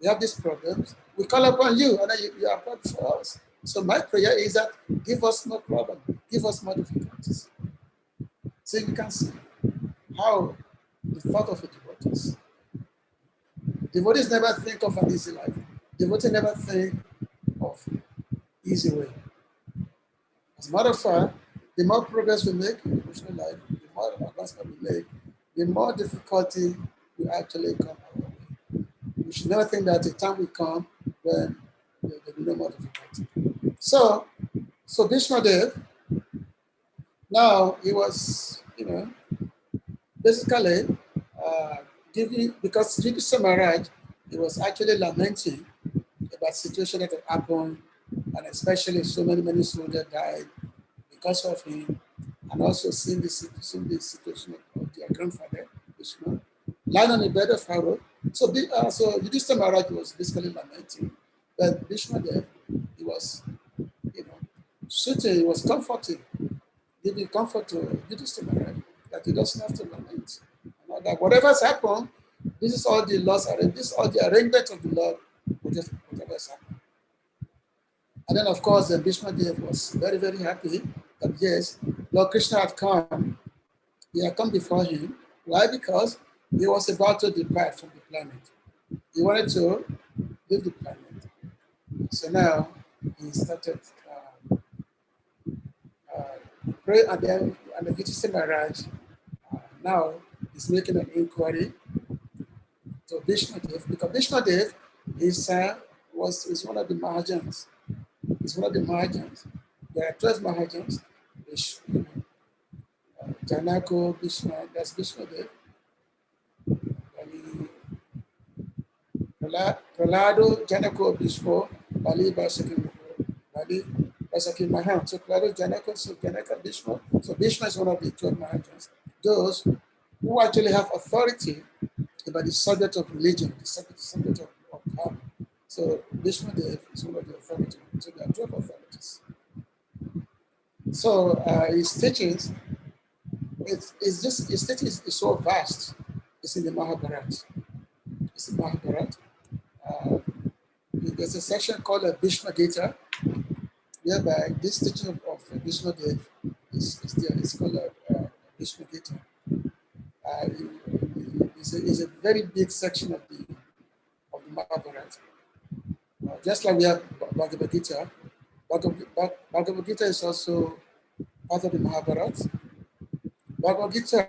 Speaker 3: we have these problems, we call upon you, and then you are praying for us. So my prayer is that give us more problem, give us more difficulties. So you can see how the thought of a devotee. Devotees never think of an easy life. Devotees never think of easy way. As a matter of fact, the more progress we make in devotional life, the more advancement we make, the more difficulty we actually come our way. We should never think that the time will come when there will be no more difficulty. So Bhishma Dev, now he was, basically giving, because Yudhishthira Maharaj, he was actually lamenting about situation that had happened, and especially so many soldiers died because of him, and also seeing the situation of their grandfather, Vishnu, lying on the bed of Pharaoh. So Yudhishthira Maharaj was basically lamenting, but Vishnu there, he was, soothing, he was comforting, giving comfort to Yudhishthira Maharaj that he doesn't have to lament. That whatever's happened, this is all the laws, this is all the arrangement of the Lord, whatever's happened. And then, of course, Bhishma Dev was very, very happy that yes, Lord Krishna had come. He had come before him. Why? Because he was about to depart from the planet. He wanted to leave the planet. So now he started pray, and then the Yudhishthira Maharaj now is making an inquiry to Bhishma Dev, because Bhishma Dev is one of the Mahajans. He's one of the Mahajans. There are 12 Mahajans. Janako, Bhishma, that's Bhishma Dev. Pralado, Janako, Bhishma, Bali, Basaki Mahan. So Pralado, Janako, so Janaka, Bhishma. So Bhishma is one of the 12 Mahajans. Those who actually have authority about the subject of religion, the subject of karma. So Bhishma Dev is one of the authorities. So there are 12 authorities. So his teachings, his teachings is so vast. It's in the Mahabharata. It's in Mahabharata. There's a section called Bhishma Gita, whereby this teaching of Bhishma Dev is there. It's called Bhishma Gita. It's a very big section of the Mahabharata. Just like we have Bhagavad Gita, Bhagavad Gita is also part of the Mahabharata. Bhagavad Gita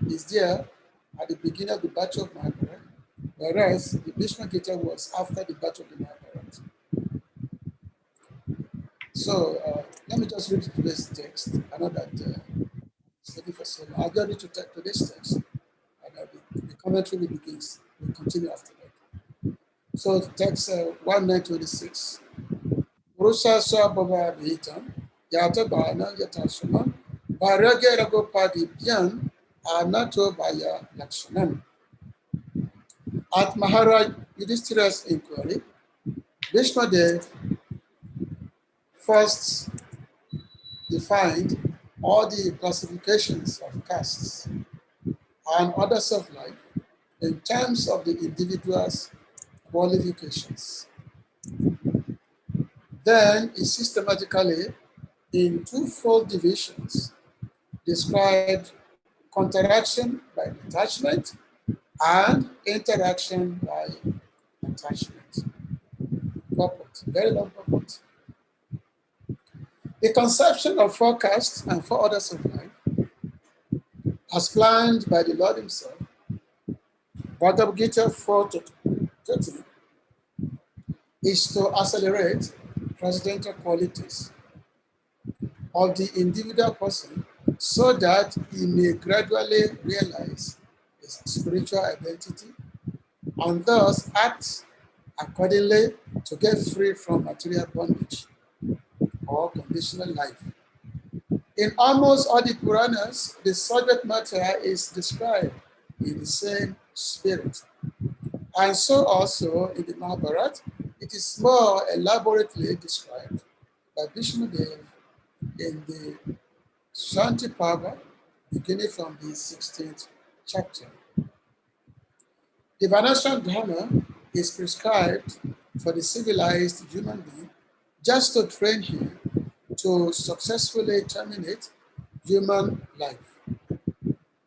Speaker 3: is there at the beginning of the battle of Mahabharata, whereas the Bhishma Gita was after the battle of the Mahabharata. So let me just read today's text. I know that it's looking for so long. I'll just read today's text, and the commentary will continue after that. So text 1.9.26. Purusha Swabhava Vitam, Yata Bhana Yatashaman, Bharagya Ragopadi Bhyan, Anato Bhaya Lakshanan. At Maharaj Yudhishthira's inquiry, Bhishma Dev first defined all the classifications of castes and others of life in terms of the individual's qualifications. Then he systematically, in twofold divisions, described counteraction by detachment and interaction by attachment. Purport, very long purport. The conception of four castes and four orders of life, as planned by the Lord himself, Bhagavad Gita 4:30, is to accelerate transcendental qualities of the individual person so that he may gradually realize his spiritual identity and thus act accordingly to get free from material bondage or conditional life. In almost all the Puranas, the subject matter is described in the same spirit. And so also in the Mahabharata, it is more elaborately described by Vishnudev in the Shanti Parva, beginning from the 16th chapter. The Varnashram Dharma is prescribed for the civilized human being just to train him to successfully terminate human life.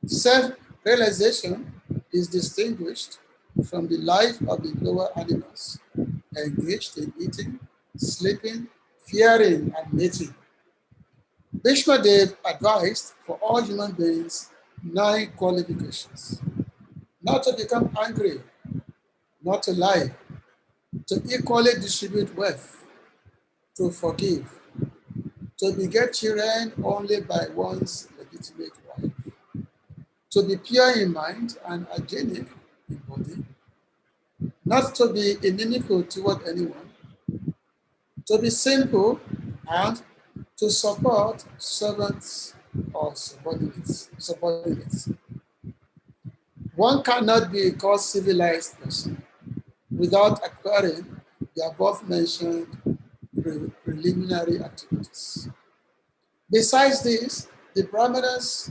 Speaker 3: Self-realization is distinguished from the life of the lower animals, engaged in eating, sleeping, fearing, and mating. Bhishma Dev advised for all human beings 9 qualifications: not to become angry, not to lie, to equally distribute wealth, to forgive, to beget children only by one's legitimate wife, to be pure in mind and hygienic in body, not to be inimical toward anyone, to be simple, and to support servants or subordinates. One cannot be called civilized person without acquiring the above mentioned preliminary activities. Besides this, the brahmanas,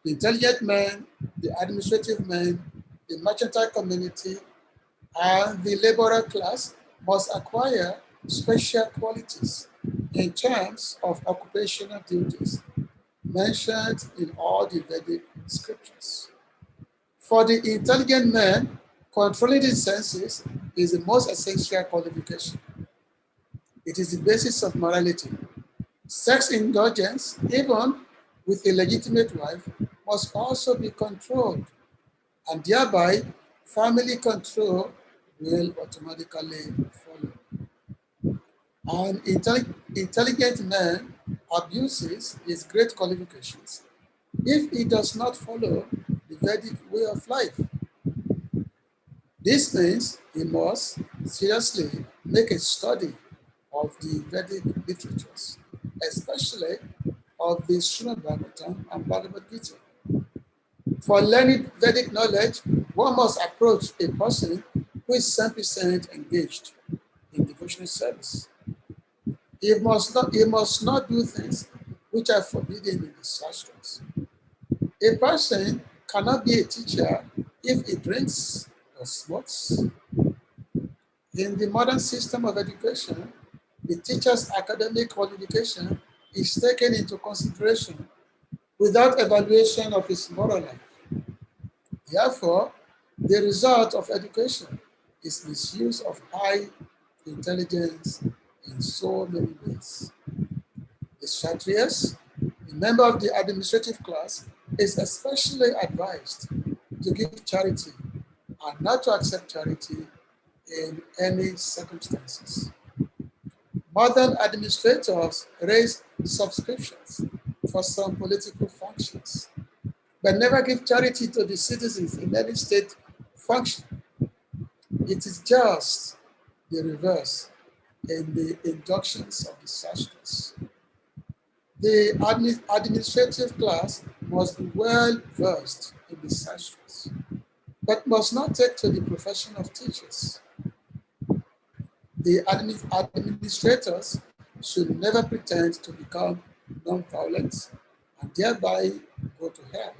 Speaker 3: the intelligent men, the administrative men, the mercantile community, and the laborer class must acquire special qualities in terms of occupational duties mentioned in all the Vedic scriptures. For the intelligent man, controlling the senses is the most essential qualification. It is the basis of morality. Sex indulgence, even with a legitimate wife, must also be controlled, and thereby family control will automatically follow. An intelligent man abuses his great qualifications if he does not follow the Vedic way of life. This means he must seriously make a study of the Vedic literatures, especially of the Srimad Bhagavatam and Bhagavad Gita. For learning Vedic knowledge, one must approach a person who is 100% engaged in devotional service. He must not do things which are forbidden in the Shastras. A person cannot be a teacher if he drinks or smokes. In the modern system of education, the teacher's academic qualification is taken into consideration without evaluation of his moral life. Therefore, the result of education is misuse of high intelligence in so many ways. The Kshatriyas, a member of the administrative class, is especially advised to give charity and not to accept charity in any circumstances. Modern administrators raise subscriptions for some political functions, but never give charity to the citizens in any state function. It is just the reverse in the inductions of the Shastras. The administrative class must be well versed in the Shastras, but must not take to the profession of teachers. The administrators should never pretend to become non-violent and thereby go to hell.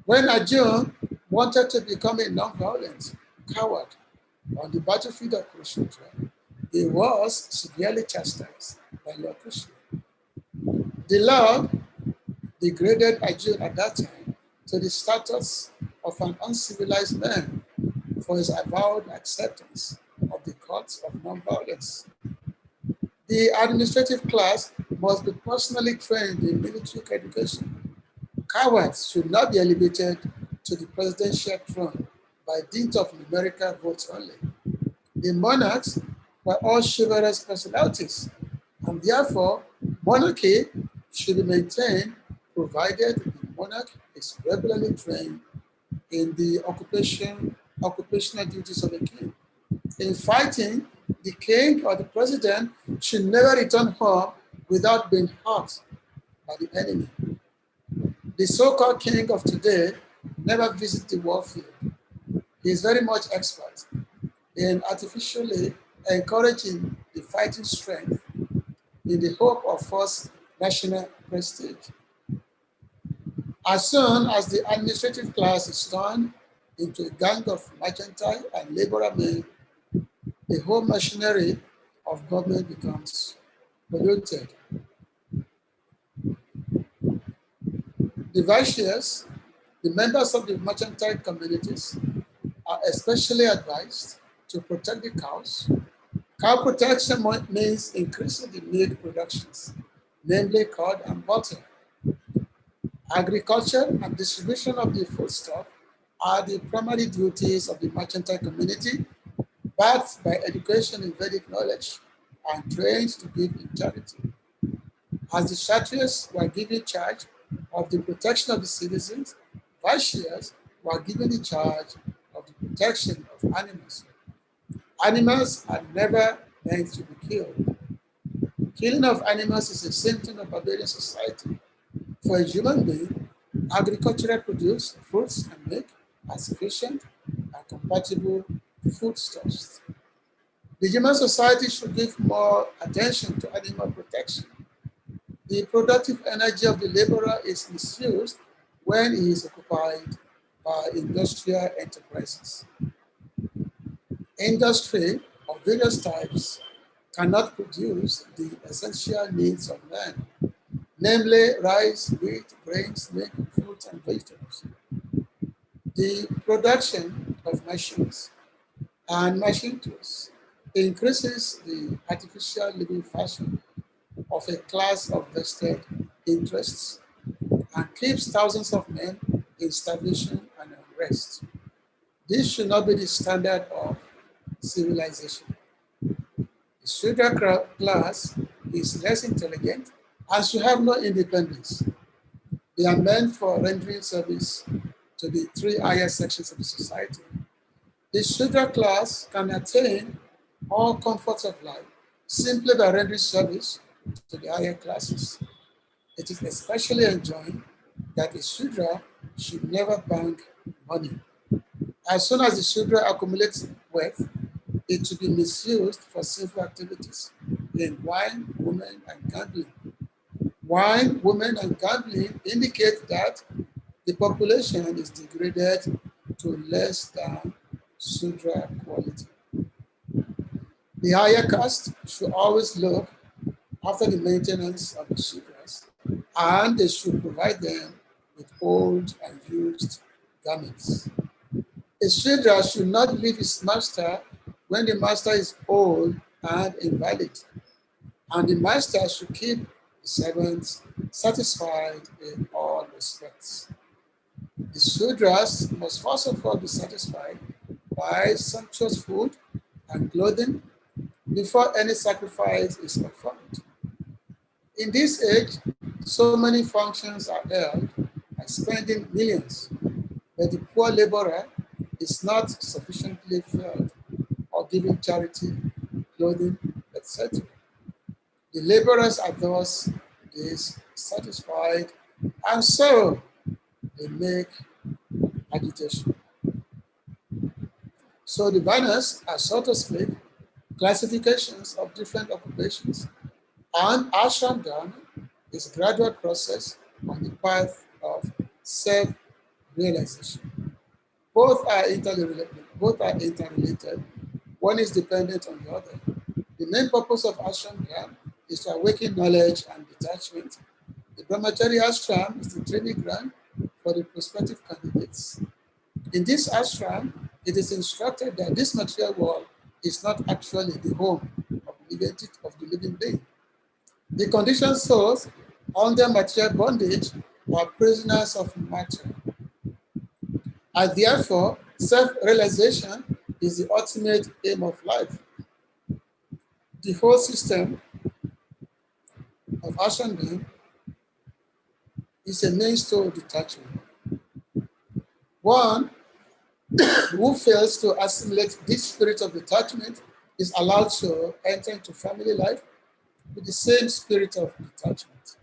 Speaker 3: When Arjuna wanted to become a non-violent coward on the battlefield of Kurukshetra, he was severely chastised by Lord Krishna. The Lord degraded Arjuna at that time to the status of an uncivilized man for his avowed acceptance of the cause of non-violence. The administrative class must be personally trained in military education. Cowards should not be elevated to the presidential throne by dint of numerical votes only. The monarchs were all chivalrous personalities, and therefore monarchy should be maintained provided the monarch is regularly trained in the occupational duties of a king. In fighting, the king or the president should never return home without being hurt by the enemy. The so-called king of today never visits the warfield. He is very much expert in artificially encouraging the fighting strength in the hope of first national prestige. As soon as the administrative class is turned into a gang of mercantile and laborer men, the whole machinery of government becomes polluted. The viceroys, the members of the mercantile communities, are especially advised to protect the cows. Cow protection means increasing the milk productions, namely curd and butter. Agriculture and distribution of the foodstuff are the primary duties of the mercantile community, backed by education in Vedic knowledge and trained to give in charity. As the Kshatriyas were given charge of the protection of the citizens, Vaishyas were given the charge of the protection of animals. Animals are never meant to be killed. Killing of animals is a symptom of barbarian society. For a human being, agricultural produce, fruits and milk are sufficient and compatible foodstuffs. The human society should give more attention to animal protection. The productive energy of the laborer is misused when he is occupied by industrial enterprises. Industry of various types cannot produce the essential needs of man, namely rice, wheat, grains, milk, fruits, and vegetables. The production of machines and machine tools increases the artificial living fashion of a class of vested interests and keeps thousands of men in starvation and unrest. This should not be the standard of civilization. The Shudra class is less intelligent and should have no independence. They are meant for rendering service to the three higher sections of the society. The Shudra class can attain all comforts of life simply by rendering service to the higher classes. It is especially enjoined that a Shudra should never bank money. As soon as the Shudra accumulates wealth, it should be misused for sinful activities in wine, women, and gambling. Wine, women, and gambling indicate that the population is degraded to less than Shudra quality. The higher caste should always look after the maintenance of the Shudras, and they should provide them with old and used garments. A Shudra should not leave his master when the master is old and invalid, and the master should keep the servants satisfied in all respects. The Shudras must first of all be satisfied by sumptuous food and clothing before any sacrifice is performed. In this age, so many functions are held by spending millions, but the poor laborer is not sufficiently fed or given charity, clothing, etc. The laborers are thus dissatisfied, and so they make agitation. So the banners are, so to speak, classifications of different occupations, and ashram dharma is a gradual process on the path of self-realization. Both are interrelated. One is dependent on the other. The main purpose of ashram dharma is to awaken knowledge and detachment. The brahmachari ashram is the training ground for the prospective candidates. In this ashram, it is instructed that this material world is not actually the home of the living being. The conditioned souls under material bondage are prisoners of matter. And therefore, self-realization is the ultimate aim of life. The whole system of ashram is a means to detachment. One who fails to assimilate this spirit of detachment is allowed to enter into family life with the same spirit of detachment.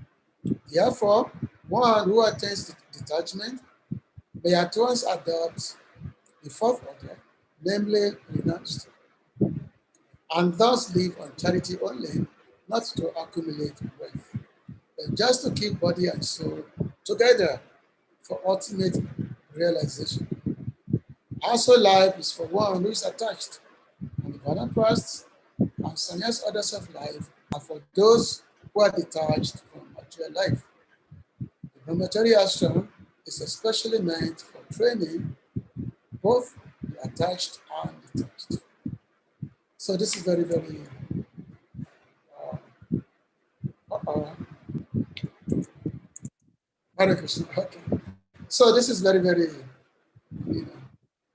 Speaker 3: Therefore, one who attains detachment may at once adopt the fourth order, namely renounced, and thus live on charity only, not to accumulate wealth, but just to keep body and soul together for ultimate realization. Also, life is for one who is attached, and the vanaprasts and sannyas orders of life are for those who are detached from material life. The brahmachari ashram is especially meant for training both the attached and detached. So this is very, very, uh, Hare Krishna. Okay. So this is very, very, you know,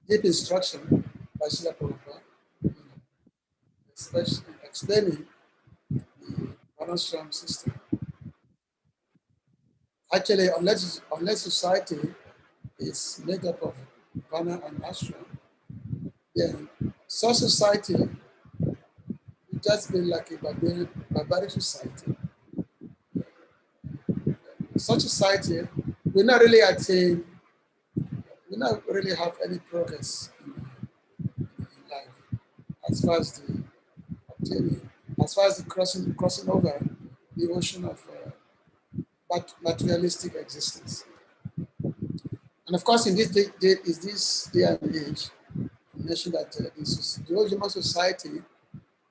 Speaker 3: deep instruction by Srila Prabhupada, you know, especially explaining the Varnashram system. Actually, unless society is made up of Varna and Ashram, then such society would just be like a barbaric society. Such society will not really attain, will not really have any progress in life as far as the obtaining, as far as the crossing over the ocean of materialistic existence. And of course, in this day and age, I mentioned that the whole human society,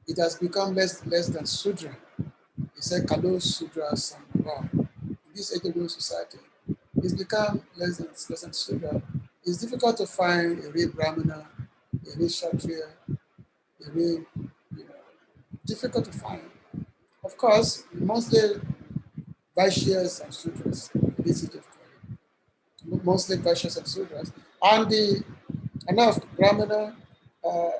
Speaker 3: it has become less than Sudra. He said, Kalo Sudra Samava. In this age of human society, it's become less than Sudra. It's difficult to find a real Brahmana, a real Kshatriya, a real, difficult to find. Of course, mostly Vaishyas and Sudras, in this age of mostly Vaishyas and Sudras, and the enough Brahmana, uh, uh,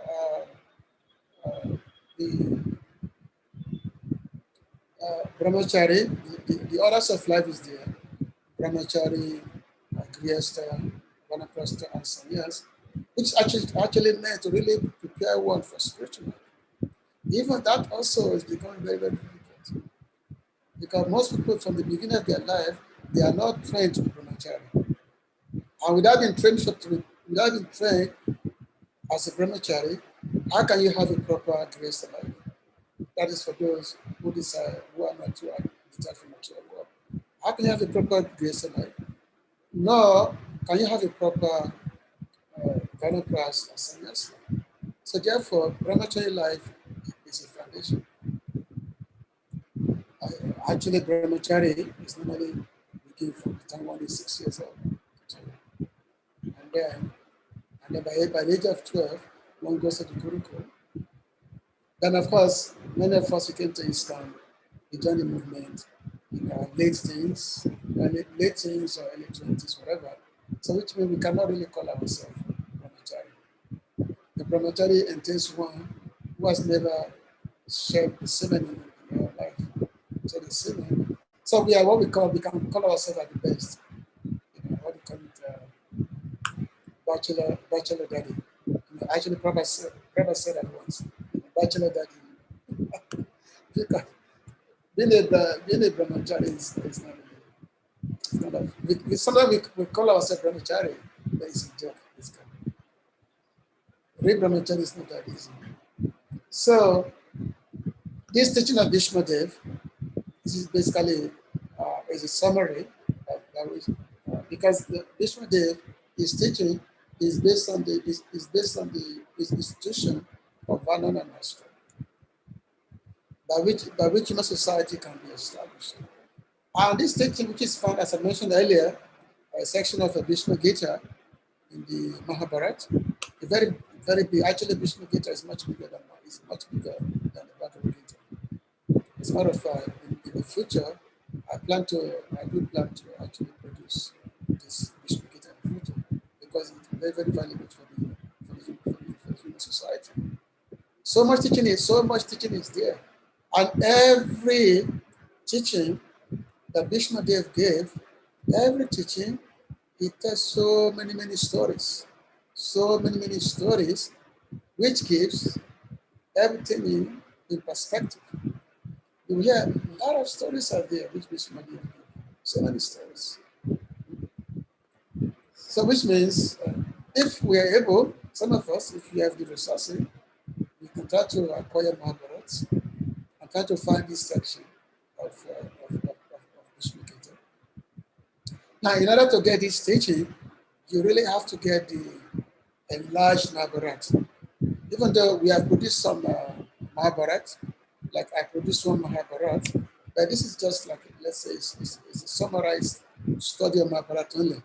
Speaker 3: the Brahmachari, the orders of life is there. Brahmachari, Grihastha, Vanaprastha, and Sannyas, which actually meant to really prepare one for spiritual life. Even that also is becoming very, very difficult. Because most people from the beginning of their life, they are not trained to be brahmachari. And without being trained as a brahmachari, how can you have a proper grace life? That is for those who desire, who are not too detached from material world. How can you have a proper grace life? Nor can you have a proper Vanaprastha and sannyas life. So therefore, brahmachari life is a foundation. Actually, brahmachari is normally begin from the time one is 6 years old. And then, by the age of 12, one goes to the Gurukul. Then, of course, many of us who came to Islam, we joined the movement in our late teens or early 20s, whatever. So, which means we cannot really call ourselves brahmachari. The brahmachari entails one who has never shared the semen in their life. So, the semen. So, we are what we can call ourselves at the best. What we call it, bachelor daddy. Actually, Prabhu said that once, bachelor daddy. Because being a brahmachari is not it's not sometimes we call ourselves brahmachari, but it's a joke. It's kind of, real brahmachari is not that easy. So this teaching of Bhishma Dev, this is basically is a summary because the Bhishma Dev is teaching is based on the institution of Varna and Ashram, by which human society can be established. And this teaching, which is found, as I mentioned earlier, a section of a Bhishma Gita in the Mahabharata, a very, very big. Actually, Bhishma Gita is much bigger than that. It's much bigger than the Bhagavad Gita. As a matter of fact, in the future, I do plan to actually produce this Bhishma Gita in the future because it's very, very valuable for the human society. So much teaching is there, and every teaching that Bhishma Dev gave, every teaching, it tells so many, many stories. So many, many stories, which gives everything in perspective. You hear a lot of stories out there which Bhishma Dev gave. So many stories. So which means if we are able, some of us, if we have the resources, we can try to acquire Mahabharats and try to find this section of Bhishma Gita. Now, in order to get this teaching, you really have to get the enlarged Mahabharata. Even though we have produced some Mahabharata, like I produced one Mahabharata, but this is just like, let's say, it's a summarized study of Mahabharata only.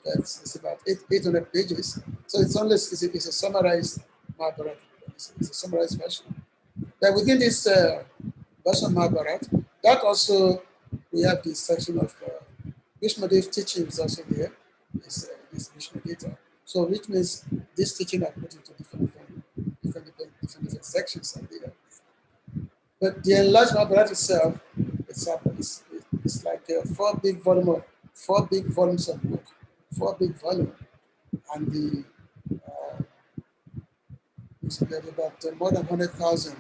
Speaker 3: It's about 800 pages. So it's a summarized Mahabharata. It's a summarized version. But within this version of Mahabharata, that also, we have this section of Bhishma Dev teaching is also there. This Bhishma Gita. So which means this teaching are put into different sections are there. But the enlarged Mahabharata itself, it's like four big volumes of book, four big volumes, and there's about more than 100,000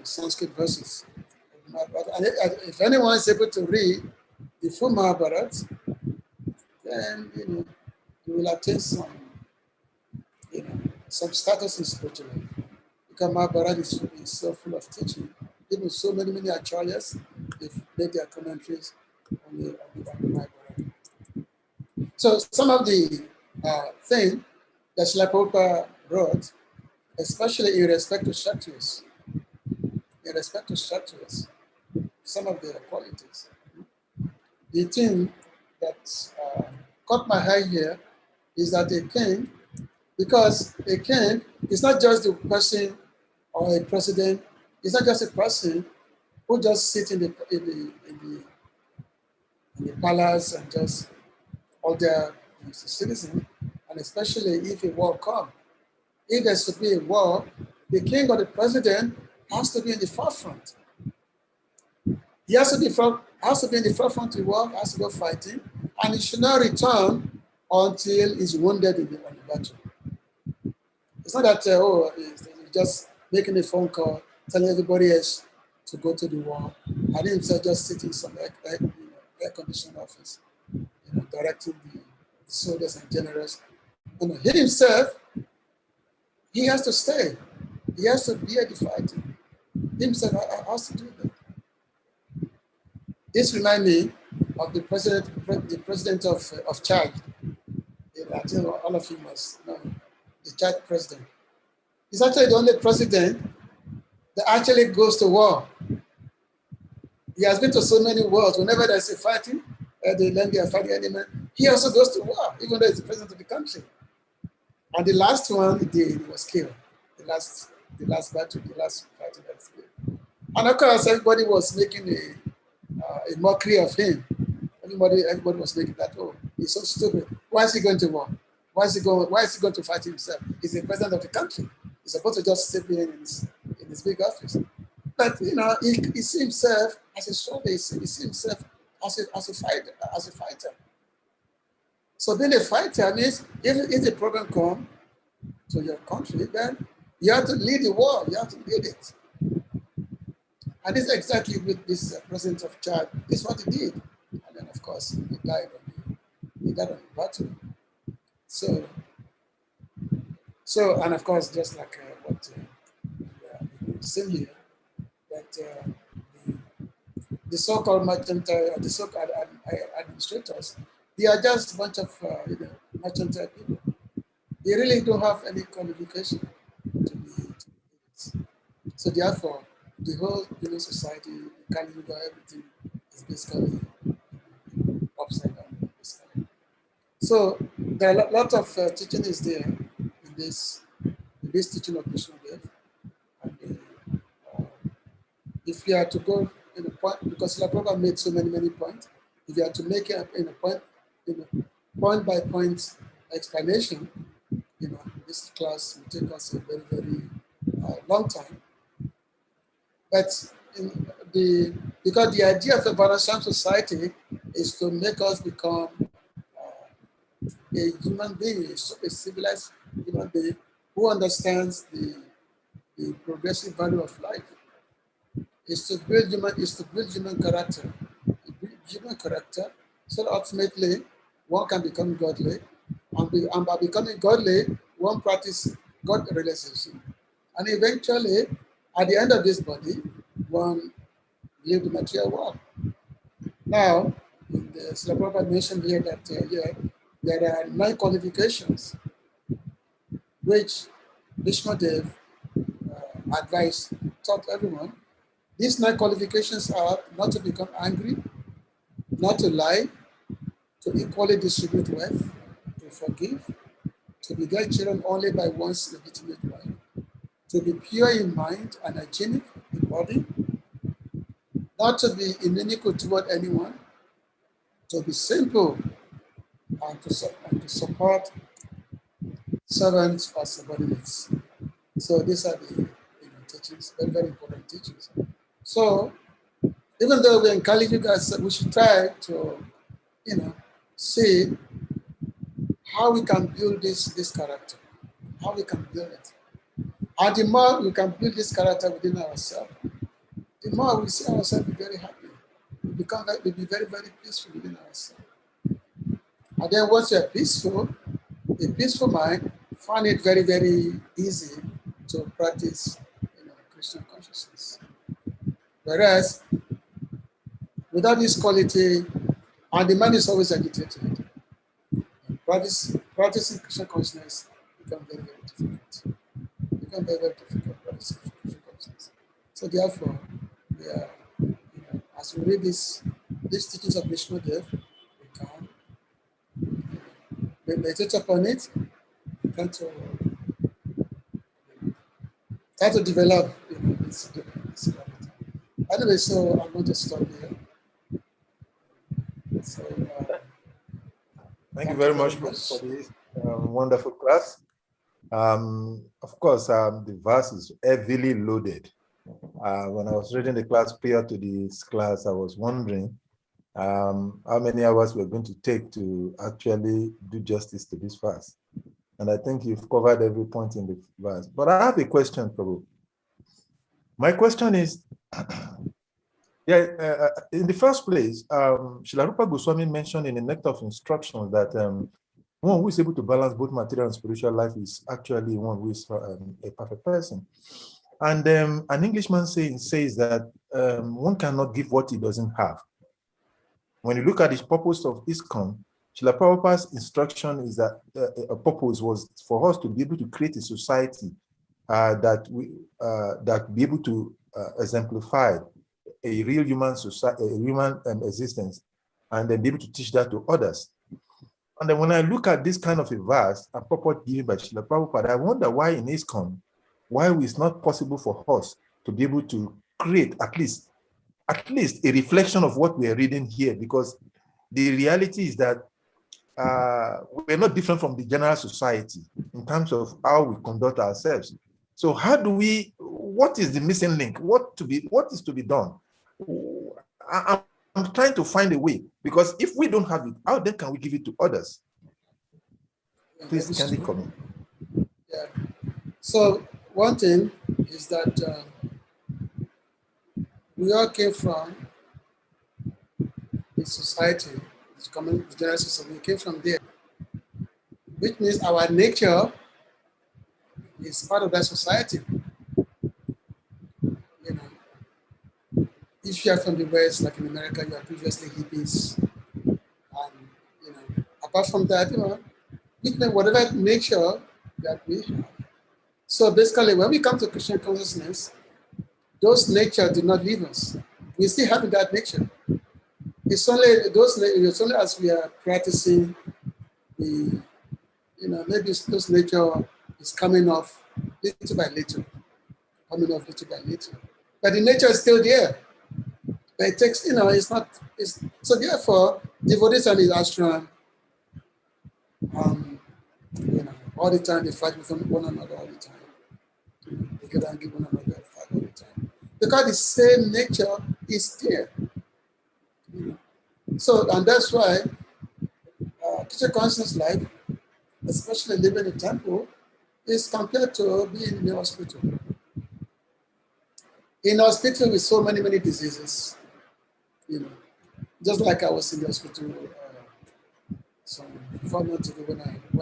Speaker 3: Sanskrit verses. And if anyone is able to read the full Mahabharata, then you will attain some status in spiritual life. Because Mahabharata is so full of teaching. Even so many acharyas, they've made their commentaries on the Mahabharata. So some of the things that Srila Prabhupada wrote, especially in respect to Kshatriyas, some of their qualities. The thing that caught my eye here is that a king, because a king is not just the person or a president, it's not just a person who just sits in the palace and just order the citizen, and especially if a war comes. If there's to be a war, the king or the president has to be in the forefront. He has to be in the forefront of the war, has to go fighting, and he should not return until he's wounded on the battle. It's not that he's just making a phone call, telling everybody else to go to the war, and himself just sitting in some air-conditioned office, directing the soldiers and generals. He himself, he has to stay. He has to be at the fighting. He himself has to do that. This reminds me of the president of Chad. I think all of you must know the Chad president. He's actually the only president that actually goes to war. He has been to so many wars. Whenever there's a fighting, they learn they are fighting enemy. He also goes to war, even though he's the president of the country. And the last one he did, he was killed. The last battle, the last fighting that was killed. And of course, everybody was making a mockery of him. Everybody was making that, oh, he's so stupid. Why is he going to war? Why is he going to fight himself? He's the president of the country. He's supposed to just sit there in his big office. But he sees himself as a soldier. He sees himself as a fighter. So being a fighter means if the problem comes to your country, then you have to lead the war. You have to lead it. And this is exactly with this president of Chad. This is what he did. And then, of course, he died on the battle. So, and of course, just like what we've seen here, that the so-called mercantile, the so-called administrators, they are just a bunch of mercantile people. They really don't have any qualification to be leaders. So therefore, the whole society, Kali Yuga, everything is basically upside down. Basically. So there are a lot of teaching is there in this teaching of Vishnu Dev. And if you are to go in a point, because La Prabhupada made so many points, if you are to make it in a point by point explanation, this class will take us a very long time. But because the idea of a Varnashram society is to make us become a human being, a civilized human being who understands the progressive value of life. Is to build human character. Human character So ultimately, one can become godly, and by becoming godly, one practice God realization. And eventually, at the end of this body, one live the material world. Now, the Prabhupada mentioned here that there are 9 qualifications which Bhishmadev advised, taught everyone. These 9 qualifications are not to become angry, not to lie, to equally distribute wealth, to forgive, to beget children only by one's legitimate wife, to be pure in mind and hygienic in body, not to be inimical toward anyone, to be simple and to support servants or subordinates. So these are the teachings, very, very important teachings. So even though we encourage you guys, we should try to, see how we can build this character, how we can build it. And the more we can build this character within ourselves, the more we see ourselves be very happy. We be very, very peaceful within ourselves. And then once you're peaceful, a peaceful mind, find it very, very easy to practice Christian consciousness. Whereas without this quality, and the mind is always agitated, practicing Christian consciousness becomes very, very difficult. Become very, very difficult practicing Christian consciousness. So therefore, we are, as we read these teachings of Vishnudev, we can meditate upon it, we can try to develop this quality. Anyway, so I'm going to stop here. So,
Speaker 2: Thank you very much for this wonderful class. Of course, the verse is heavily loaded. When I was reading the class prior to this class, I was wondering how many hours we're going to take to actually do justice to this verse. And I think you've covered every point in the verse. But I have a question, Prabhu. My question is, in the first place, Srila Rupa Goswami mentioned in the Nectar of Instructions that one who is able to balance both material and spiritual life is actually one who is a perfect person. And an Englishman says that one cannot give what he doesn't have. When you look at the purpose of ISKCON, Srila Prabhupada's instruction is that a purpose was for us to be able to create a society that be able to exemplify a real human society, a human existence, and then be able to teach that to others. And then when I look at this kind of a verse, a purport given by Srila Prabhupada, I wonder why in ISKCON, why it's not possible for us to be able to create at least a reflection of what we are reading here, because the reality is that we're not different from the general society in terms of how we conduct ourselves. So how do we, what is the missing link? What is to be done? I'm trying to find a way, because if we don't have it, how then can we give it to others? Please, can you comment?
Speaker 3: Yeah. So one thing is that we all came from the society, the general society. We came from there, which means our nature is part of that society. If you are from the West, like in America, you are previously hippies, and apart from that, whatever nature that we have. So basically, when we come to Christian consciousness, those nature did not leave us. We still have that nature. It's only as we are practicing the, maybe those nature is coming off little by little, But the nature is still there. But it takes, so therefore, devotees and his ashram, all the time they fight with one another all the time. They get angry with one another, fight all the time. Because the same nature is there. So, and that's why teacher conscious life, especially living in a temple, is compared to being in the hospital. In hospital with so many diseases, just like I was in the hospital some 4 months ago when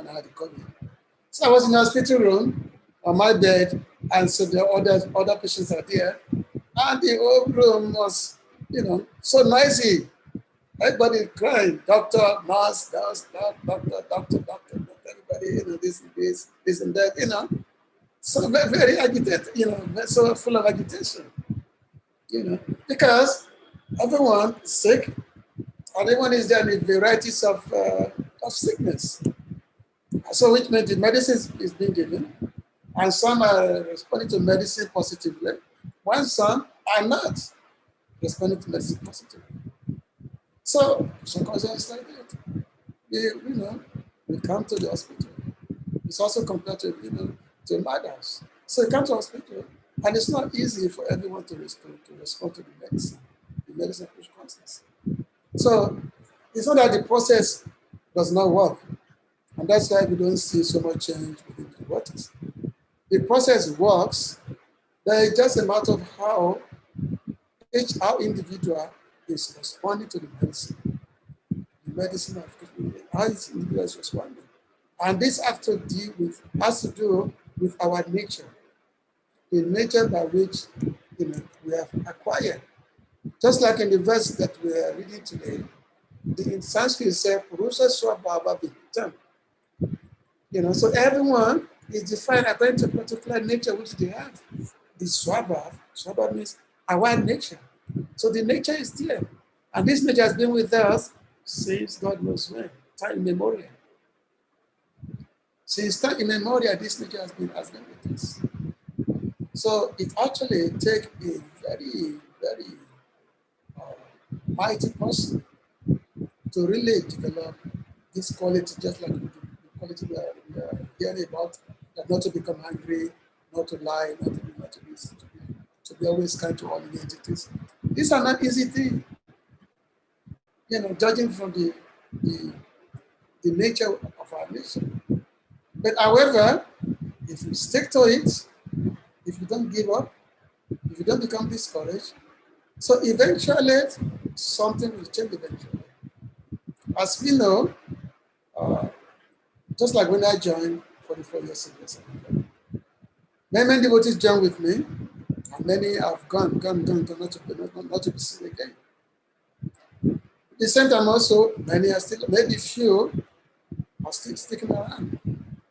Speaker 3: I had the COVID. So I was in the hospital room on my bed, and so the other patients are there, and the whole room was, so noisy. Everybody crying, doctor, nurse, doctor, everybody, this and that. So very, very agitated, so full of agitation, because everyone is sick, and everyone is there in varieties of sickness. So which means the medicine is being given, and some are responding to medicine positively, while some are not responding to medicine positively. So circumstances like that, we come to the hospital. It's also compared to, to a madhouse. So you come to the hospital, and it's not easy for everyone to respond to the medicine responses. So it's not that the process does not work, and that's why we don't see so much change within the waters. The process works, but it's just a matter of how each individual is responding to the medicine. The medicine how each individual is responding. And this has to do with our nature, the nature by which we have acquired. Just like in the verse that we are reading today, in Sanskrit says, Purusa Swabhava Vitam. So everyone is defined according to a particular nature which they have. The Swabhav means our nature. So the nature is there. And this nature has been with us since God knows when, time immemorial. Since time immemorial, this nature has been with us. So it actually takes a very, very mighty person to really develop this quality, just like the quality we are hearing about, that not to become angry, not to lie, to be always kind to all the entities. These are not easy things, judging from the nature of our nation. But however, if you stick to it, if you don't give up, if you don't become discouraged, so eventually something will change eventually. As we know, just like when I joined 44 years ago, many devotees joined with me, and many have gone, not to be seen again. At the same time also, many are still, maybe few are still sticking around.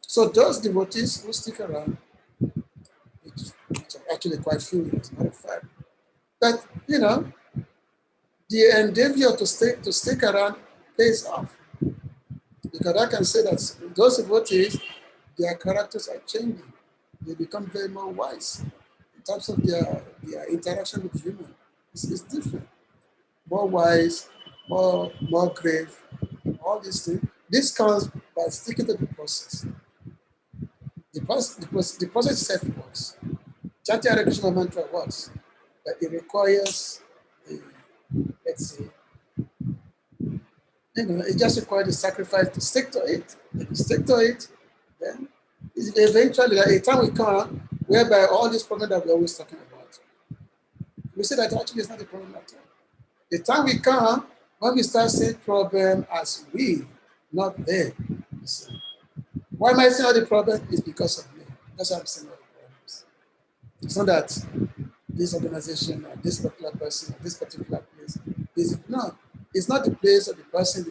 Speaker 3: So those devotees who stick around, which are actually quite few, as a matter of fact, but the endeavor to stick around pays off. Because I can say that those devotees, their characters are changing. They become very more wise in terms of their interaction with humans. It's different. More wise, more grave, all these things. This comes by sticking to the process. The process itself works. Chanting Hare Krishna mantra works, but it requires, let's say, it just requires a sacrifice to stick to it. If you stick to it, then eventually a time will come whereby all these problems that we're always talking about, we say that actually it's not a problem at all. The time will come when we start seeing problem as we, not they. Why am I saying all the problem? Is because of me. That's why I'm saying all the problems. It's not that this organization or this particular person or this particular place is no. It's not the place or the person.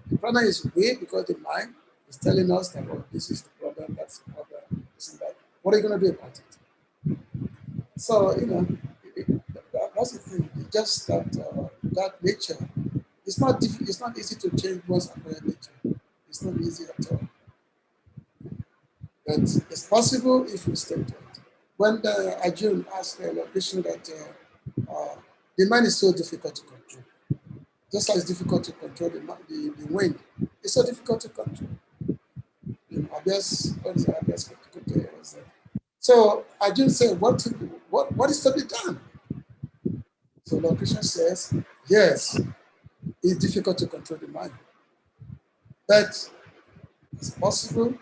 Speaker 3: The problem is we, because the mind is telling us that, oh, this is the problem, that's the problem, this and that. What are you going to do about it? So that's the thing. It's just that nature. It's not easy to change one's acquired nature. It's not easy at all. But it's possible if we stay to it. When Arjun asked Krishna that the mind is so difficult to control, just like it's difficult to control the wind, it's so difficult to control. So Arjun said, what is to be done? So Lord Krishna says, yes, it's difficult to control the mind, but it's possible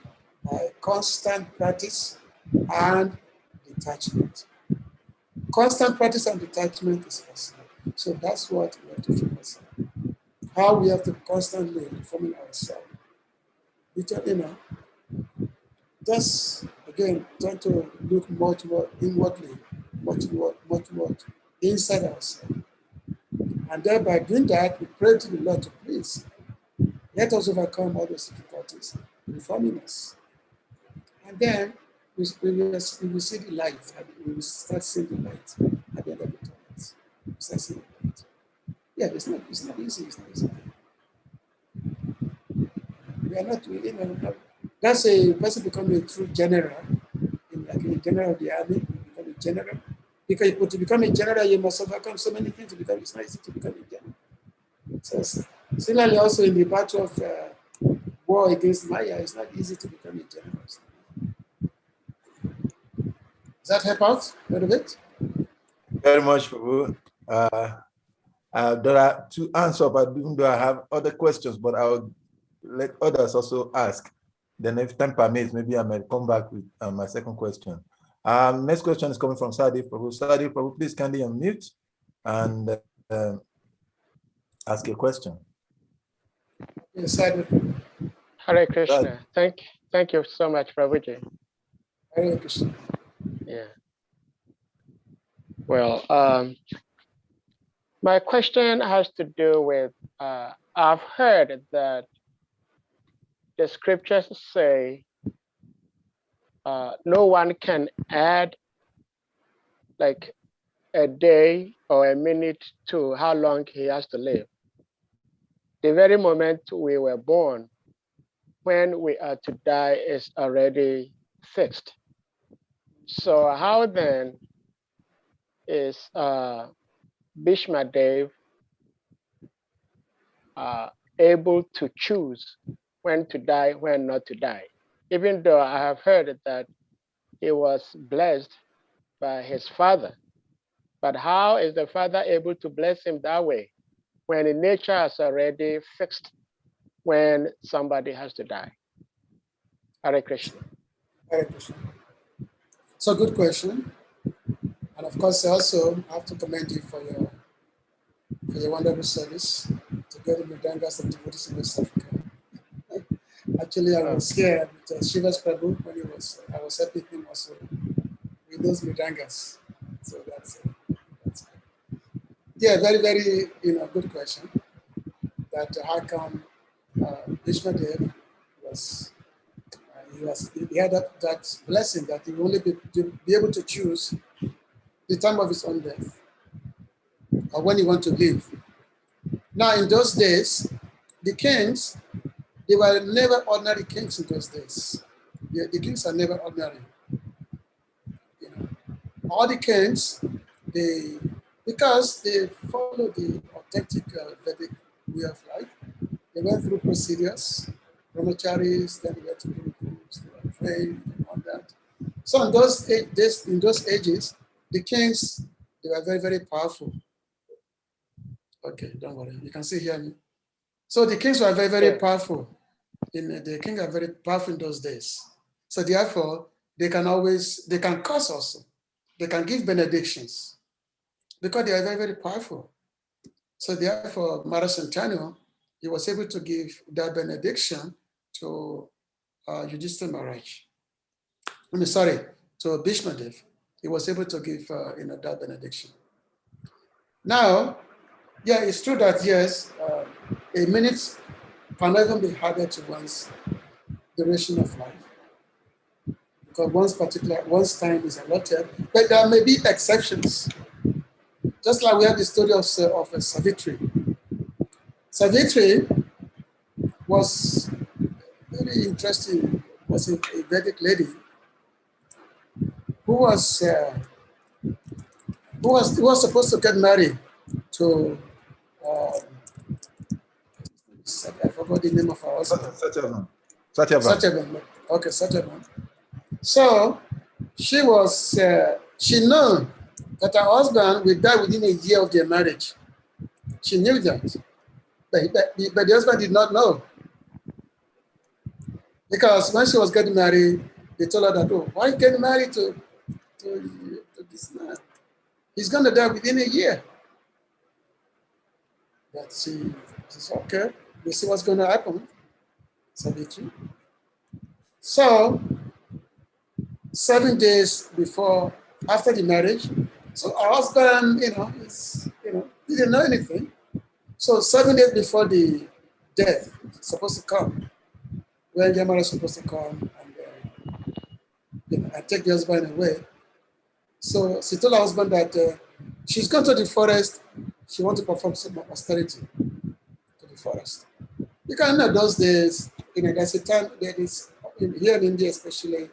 Speaker 3: by constant practice and detachment. Constant practice and detachment is possible. So that's what we have to focus on. How we have to constantly reforming ourselves You know, just again trying to look much more inwardly, much more inside ourselves. And thereby doing that, we pray to the Lord to please let us overcome all those difficulties, reforming us. And then we will see the light, and we will start seeing the light at the end of the tunnel. We start seeing the light. Yeah, it's not easy, it's not easy. We are not, that's a person become a true general, like a general of the army, you become a general. Because to become a general, you must overcome so many things to become, it's not easy to become a general. So similarly also in the battle of war against Maya, it's not easy to become a general. Does that help out a little bit?
Speaker 2: Very much, Prabhu. There are two answers, but even though I have other questions, but I'll let others also ask. Then if time permits, maybe I might come back with my second question. Next question is coming from Sadi Prabhu. Sadi Prabhu, please kindly unmute and ask a question.
Speaker 3: Yes, Sadi Prabhu.
Speaker 4: Hare Krishna. Thank you so much, Prabhuji.
Speaker 3: Hare Krishna.
Speaker 4: Yeah. Well, my question has to do with, I've heard that the scriptures say no one can add like a day or a minute to how long he has to live. The very moment we were born, when we are to die is already fixed. So how then is Bhishma Dev able to choose when to die, when not to die? Even though I have heard that he was blessed by his father, but how is the father able to bless him that way when nature has already fixed when somebody has to die? Hare Krishna.
Speaker 3: Hare Krishna. So good question. And of course, also I have to commend you for your wonderful service to get the Mudangas and devotees in West Africa. Actually, I was here with Shiva's Prabhu when I was helping him also with those Mudangas. So that's yeah, very, very good question. That how come Bhishma Dev was he had that blessing that he will only be able to choose the time of his own death or when he want to live. Now, in those days, the kings, they were never ordinary kings in those days. The kings are never ordinary. All the kings, because they follow the authentic Vedic way of life, they went through procedures, brahmacharis, then they went to gurukuls, they were trained and all that. So in those ages, the kings, they were very, very powerful. Okay, don't worry, you can still hear me. So the kings were very, very powerful. The kings are very powerful in those days. So therefore, they can curse also. They can give benedictions because they are very, very powerful. So therefore, Maharaj Santanu, he was able to give that benediction to Yudhishthira Maharaj. To Bhishma Dev. He was able to give that benediction. Now, yeah, it's true that yes, a minute can even be harder to one's duration of life because one's time is allotted, but there may be exceptions. Just like we have the story of Savitri. Savitri was very interesting. Was a Vedic lady who was supposed to get married to. I forgot the name of her husband. Satyavan. Okay, Satyavan. So she was. She knew that her husband will die within a year of their marriage. She knew that, but the husband did not know. Because when she was getting married, they told her that, oh, why are you getting married to this man? He's going to die within a year. But she said, okay, we'll see what's going to happen. Savitri. So 7 days before, after the marriage, so our husband, he didn't know anything. So 7 days before the death supposed to come, when Yamara is supposed to come and take the husband away. So she told her husband that she's going to the forest. She wants to perform some austerity to the forest. Because those days, there's a time that is here in India, especially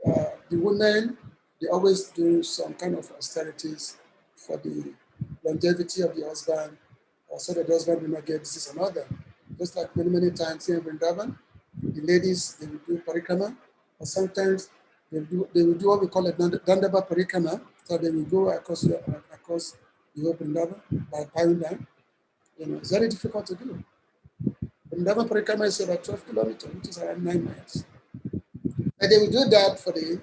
Speaker 3: the women, they always do some kind of austerities for the longevity of the husband, or so that the husband will not get disease and all that. Just like many times here in Vrindavan, the ladies, they will do parikrama, or sometimes they will do what we call a dandava parikrama, so they will go across the whole Vrindavan by bowing down. It's very difficult to do. Vrindavan parikrama is about 12 kilometers, which is around 9 miles. And they will do that for the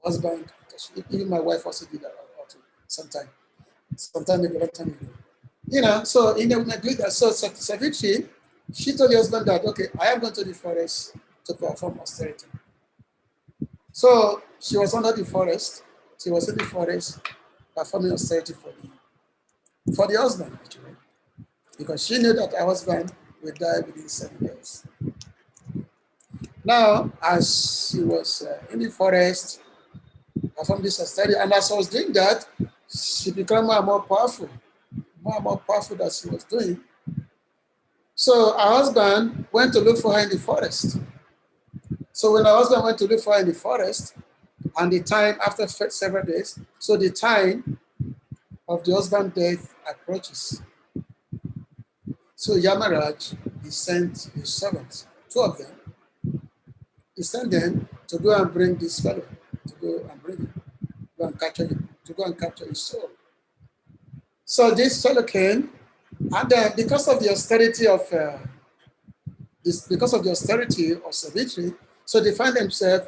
Speaker 3: husband. Even my wife also did that sometime ago, a long time ago. So in the women do that. So Savitri, she told the husband that, okay, I am going to the forest to perform austerity. So she was under the forest. She was in the forest performing austerity for the husband, actually, because she knew that her husband would die within 7 days. Now, as she was in the forest, perform this austerity, and as I was doing that, she became more and more powerful that she was doing. So her husband went to look for her in the forest. So when her husband went to look for her in the forest, and the time after several days, so the time of the husband's death approaches. So Yamaraj, he sent his servants, 2 of them. He sent them to go and bring this fellow, to go and bring him, to go and capture his soul. So this fellow came, and because of the austerity of Savitri, so they find themselves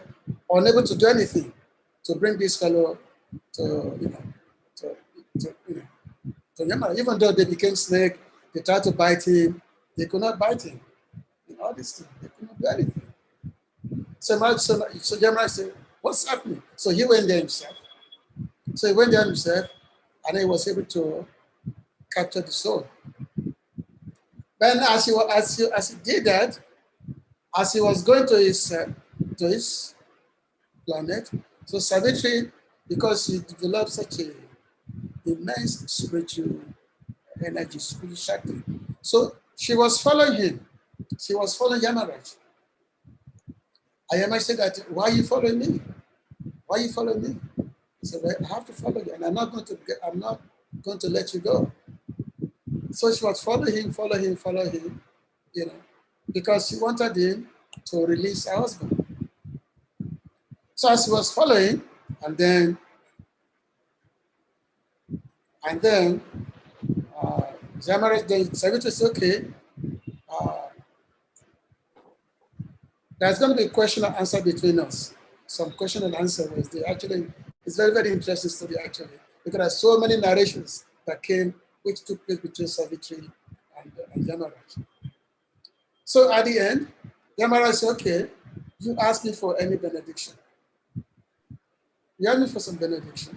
Speaker 3: unable to do anything to bring this fellow to Yamara. Even though they became snake, they tried to bite him, they could not bite him. All these things, they could not do anything. So Yamara said, "What's happening?" So he went there himself. So he went there himself, and he was able to capture the soul. Then as he did that, as he was going to his planet, so Savitri, because he developed such a immense spiritual energy, spiritual Shakti, so she was following him. She was following Yamaraj. And Yamaraj said that, "Why are you following me? Why are you following me?" He said, "Well, I have to follow you, and I'm not going to let you go." So she was following him, because she wanted him to release her husband. So as he was following, and then Savitri said, "Okay, there's going to be a question and answer between us." Some question and answer was there. Actually, it's very interesting story actually, because there's so many narrations that came, which took place between Savitri and Yamaraj. So at the end, Yamaraj said, "Okay, you ask me for any benediction. You ask me for some benediction,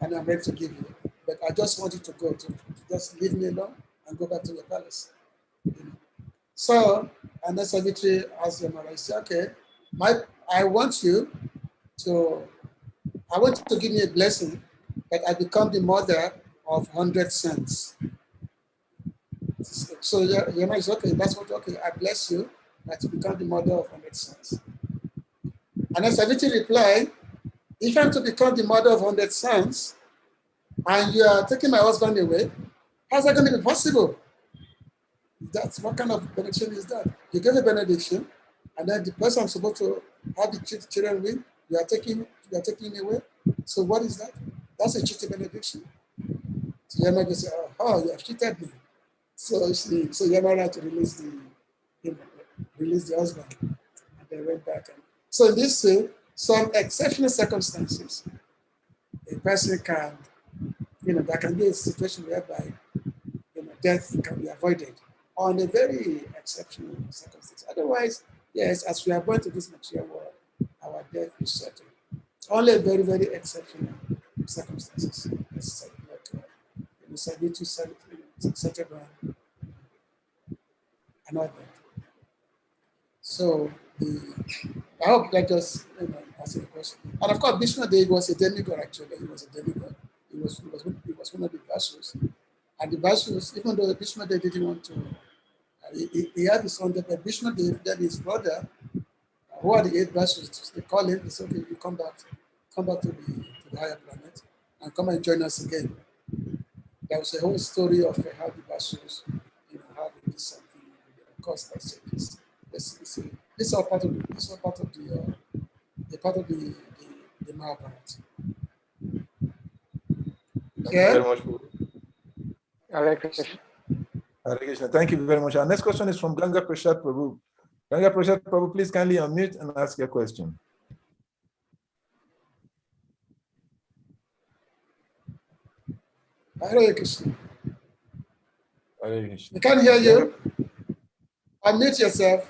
Speaker 3: and I'm ready to give you. But I just want you to go to just leave me alone and go back to your palace." So, and then Savitri asked Yamaraj, said, "Okay, I want you to give me a blessing that I become the mother of 100 sons." So Yamaraj said, "Okay, okay, I bless you that you become the mother of 100 sons." And then Savitri replied, "If I'm to become the mother of 100 sons, and you are taking my husband away, how's that going to be possible? That's what kind of benediction is that? You give a benediction, and then the person I'm supposed to have the children with, you are taking away. So what is that? That's a cheating benediction." So Yamara said, "Oh, you have cheated me." So Yamara had to release the husband, and they went back. So in this way, some exceptional circumstances, a person can, there can be a situation whereby death can be avoided on a very exceptional circumstance. Otherwise, Yes, as we are going to this material world, our death is certain. Only very, very exceptional circumstances. Like disability settled on and all that. So I hope that just answers the question. And of course, Bishma Dev was a demigod actually. He was a demigod. He was one of the Vasus. And the Vasus, even though Bishma Dev didn't want to, he had his son, but Bishma Dev, then his brother, who are the 8 Vasus, they call him, they say, okay, you come back to the higher planet and come and join us again. There was a whole story of how the Vasus, how they did something. Of course, I said this. This is all part of the Mahabharata.
Speaker 2: Thank you very much.
Speaker 4: Hare Krishna.
Speaker 2: Hare Krishna. Thank you very much. Our next question is from Ganga Prasad Prabhu. Ganga Prasad Prabhu, please kindly unmute and ask your question.
Speaker 3: Hare Krishna.
Speaker 2: Hare Krishna.
Speaker 3: We can't hear you. Unmute yourself.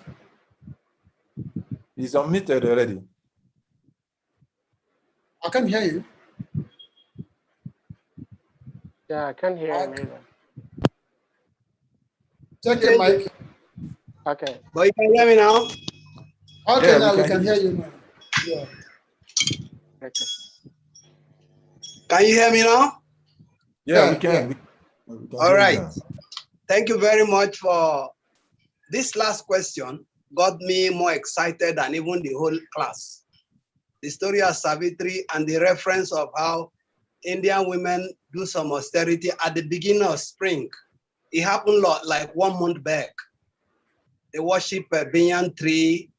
Speaker 2: He's unmuted already.
Speaker 3: I can't hear you.
Speaker 4: Yeah, I can't hear him either.
Speaker 3: Check your mic.
Speaker 4: Okay.
Speaker 5: But you can hear me now?
Speaker 3: Okay,
Speaker 2: Yeah,
Speaker 3: now we can hear you now. Yeah.
Speaker 4: Okay.
Speaker 5: Can you hear me now?
Speaker 2: Yeah, we can.
Speaker 3: Yeah.
Speaker 2: We can
Speaker 5: All
Speaker 2: hear you
Speaker 5: right.
Speaker 2: now.
Speaker 5: Thank you very much for this last question. Got me more excited than even the whole class. The story of Savitri and the reference of how Indian women do some austerity at the beginning of spring. It happened like 1 month back. They worship a banyan tree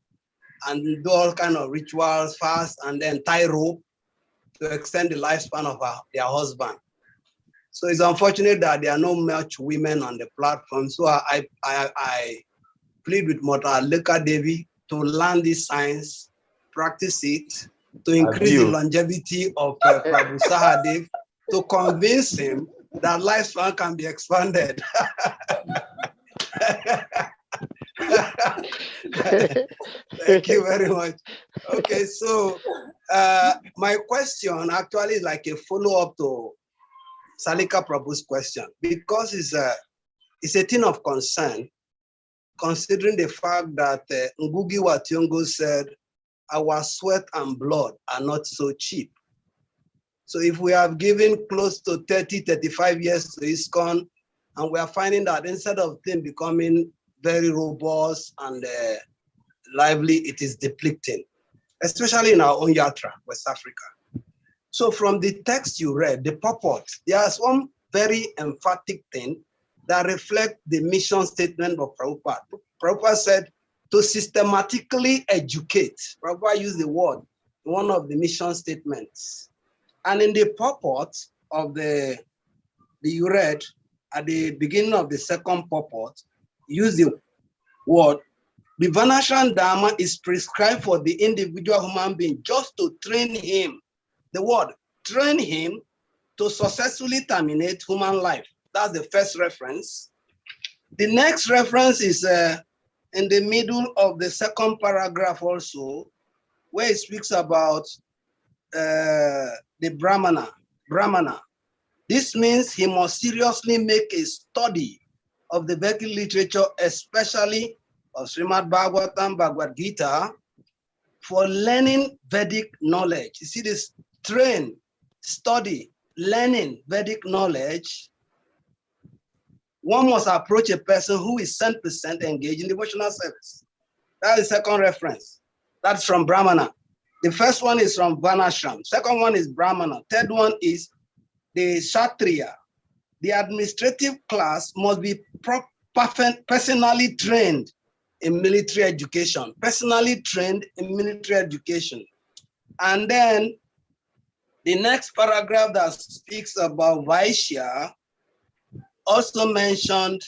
Speaker 5: and do all kind of rituals, fast, and then tie rope to extend the lifespan of their husband. So it's unfortunate that there are not much women on the platform. So I plead with Mother Leka Devi to learn this science, practice it, to increase the longevity of Prabhu Sahadev, to convince him that lifespan can be expanded. Thank you very much. Okay, so my question actually is like a follow-up to Salika Prabhu's question, because it's a thing of concern, considering the fact that Ngugi wa Thiong'o said, our sweat and blood are not so cheap. So if we have given close to 30, 35 years to ISKCON, and we are finding that instead of them becoming very robust and lively, it is depleting, especially in our own Yatra, West Africa. So from the text you read, the purport, there's one very emphatic thing that reflects the mission statement of Prabhupada. Prabhupada said, to systematically educate. Prabhupada used the word in one of the mission statements. And in the purport of the you read, at the beginning of the second purport, use the word, the Vanashan Dharma is prescribed for the individual human being just to train him. The word, train him to successfully terminate human life. That's the first reference. The next reference is in the middle of the second paragraph also, where it speaks about the Brahmana. This means he must seriously make a study of the Vedic literature, especially of Srimad Bhagavatam, Bhagavad Gita, for learning Vedic knowledge. You see this, train, study, learning Vedic knowledge. One must approach a person who is 100% engaged in devotional service. That is the second reference. That's from Brahmana. The first one is from Vanashram. Second one is Brahmana. Third one is the Kshatriya. The administrative class must be personally trained in military education. Personally trained in military education. And then the next paragraph that speaks about Vaishya also mentioned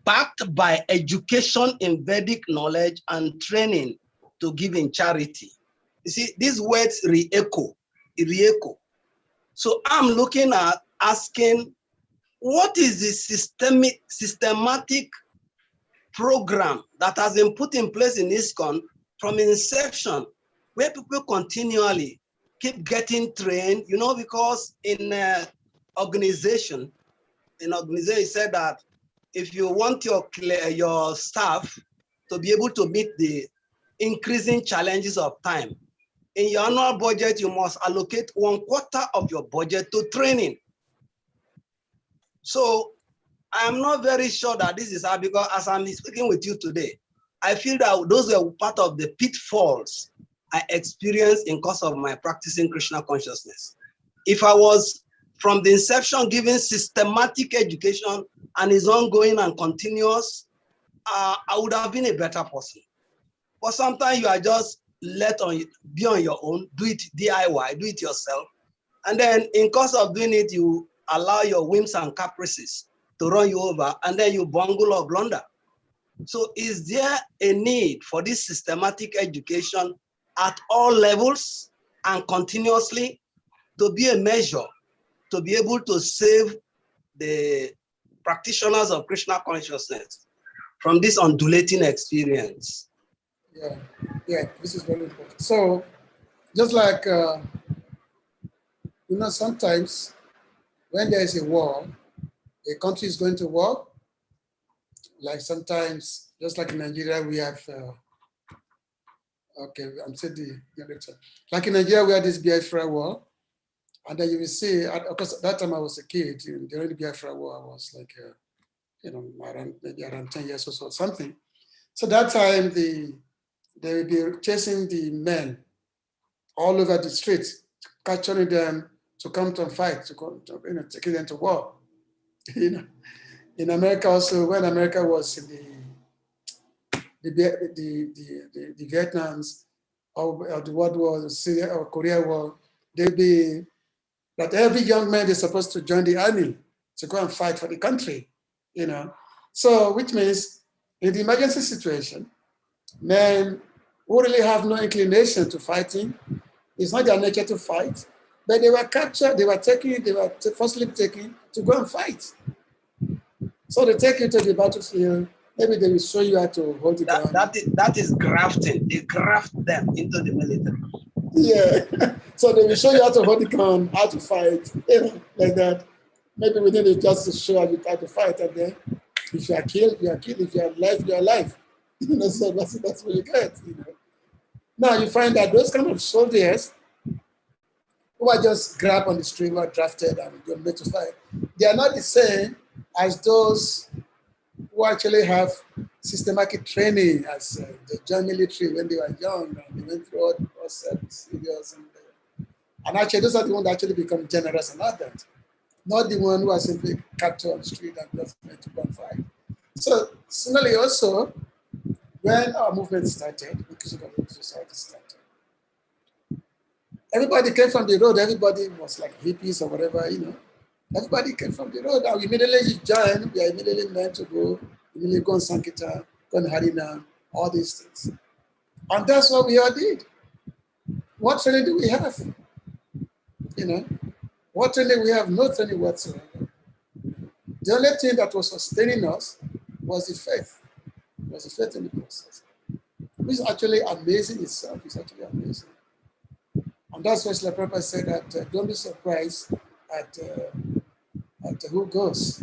Speaker 5: backed by education in Vedic knowledge and training to give in charity. You see, these words re-echo. So I'm looking at asking, what is the systematic program that has been put in place in ISKCON from inception, where people continually keep getting trained, you know, because in organization, it said that if you want your staff to be able to meet the increasing challenges of time, in your annual budget, you must allocate 1/4 of your budget to training. So I am not very sure that this is how, because as I'm speaking with you today, I feel that those were part of the pitfalls I experienced in course of my practicing Krishna consciousness. If I was from the inception given systematic education and is ongoing and continuous, I would have been a better person. But sometimes you are just be on your own, do it DIY, do it yourself. And then in course of doing it, you allow your whims and caprices to run you over, and then you bungle or blunder. So is there a need for this systematic education at all levels and continuously to be a measure to be able to save the practitioners of Krishna consciousness from this undulating experience?
Speaker 3: Yeah, this is very important. So just like, you know, sometimes when there is a war, a country is going to war, like sometimes, just like in Nigeria, we have, okay, I'm saying the direction. Like in Nigeria, we had this Biafra war, and then you will see, because at that time I was a kid, during the Biafra war, I was like, you know, maybe around 10 years or so, something. So that time, they will be chasing the men all over the streets, capturing them to come to fight, you know, taking them to war. You know, in America also, when America was in the Vietnams or the World War, the Syria or Korea War, they'll be that every young man is supposed to join the army to go and fight for the country, you know. So, which means in the emergency situation, men who really have no inclination to fighting, it's not their nature to fight, but they were captured, they were forcibly taken to go and fight. So they take you to the battlefield, maybe they will show you how to hold the gun.
Speaker 5: That is grafting. They graft them into the military.
Speaker 3: Yeah, so they will show you how to hold the gun, how to fight, you know, like that. Maybe within it just to show you how to fight, and then if you are killed, you are killed. If you are alive, you are alive. You know, so that's what you get. You know. Now you find that those kind of soldiers who are just grabbed on the street, who are drafted and you're made to fight, they are not the same as those who actually have systematic training as the joint military when they were young and they went through all service years. And actually, those are the ones that actually become generous and all that. Not the one who are simply captured on the street and just made to go and fight. So, similarly, also, when our movement started, the Christian Society started, everybody came from the road. Everybody was like hippies or whatever, you know. Everybody came from the road. And we immediately joined. We are immediately meant to go, immediately go on Sankirtan, go on Harinam, all these things. And that's what we all did. What training do we have? You know, what training we have? No training whatsoever. The only thing that was sustaining us was the faith. Was the faith in the process. Which is actually amazing itself. It's actually amazing. And that's why Srila Prabhupada said that don't be surprised at who goes.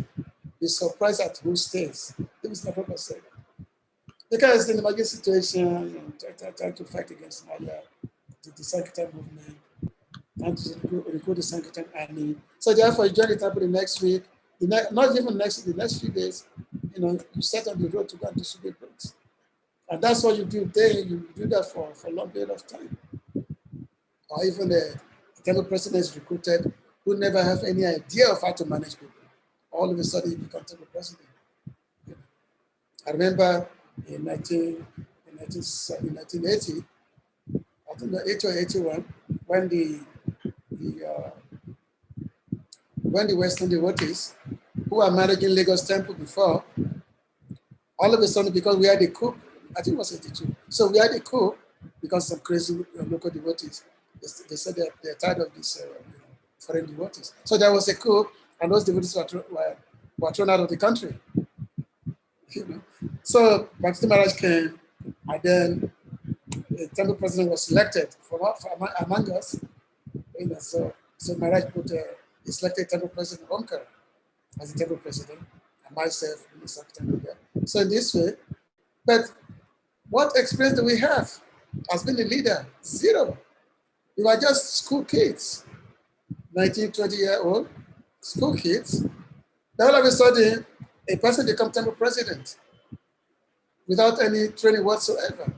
Speaker 3: Be surprised at who stays. That was Srila Prabhupada said that. Because in the emergency situation, you know, trying to fight against Maya, the Sankirtan movement, trying to recruit the Sankirtan army. So therefore, you join the temple the next week, not even next week, the next few days, you know, you set on the road to go and distribute books. And that's what you do there. You do that for a long period of time. Or even the temple president is recruited who never have any idea of how to manage people. All of a sudden, he becomes temple president. You know. I remember in 1980, I think 80 or 81, when the Western devotees who were managing Lagos Temple before, all of a sudden, because we had a coup, I think it was 82. So we had a coup because some crazy local devotees, they said that they're tired of these foreign devotees. So there was a coup, and those devotees were thrown out of the country. You know, so Bhakti Maharaj came, and then the temple president was selected from among us. You know, so Maharaj he selected temple president Omkar as the temple president, and myself, minister of temple there. So in this way, but what experience do we have as being a leader? Zero. We were just school kids, 19, 20-year-old school kids. Then all of a sudden, a person becomes temple president without any training whatsoever.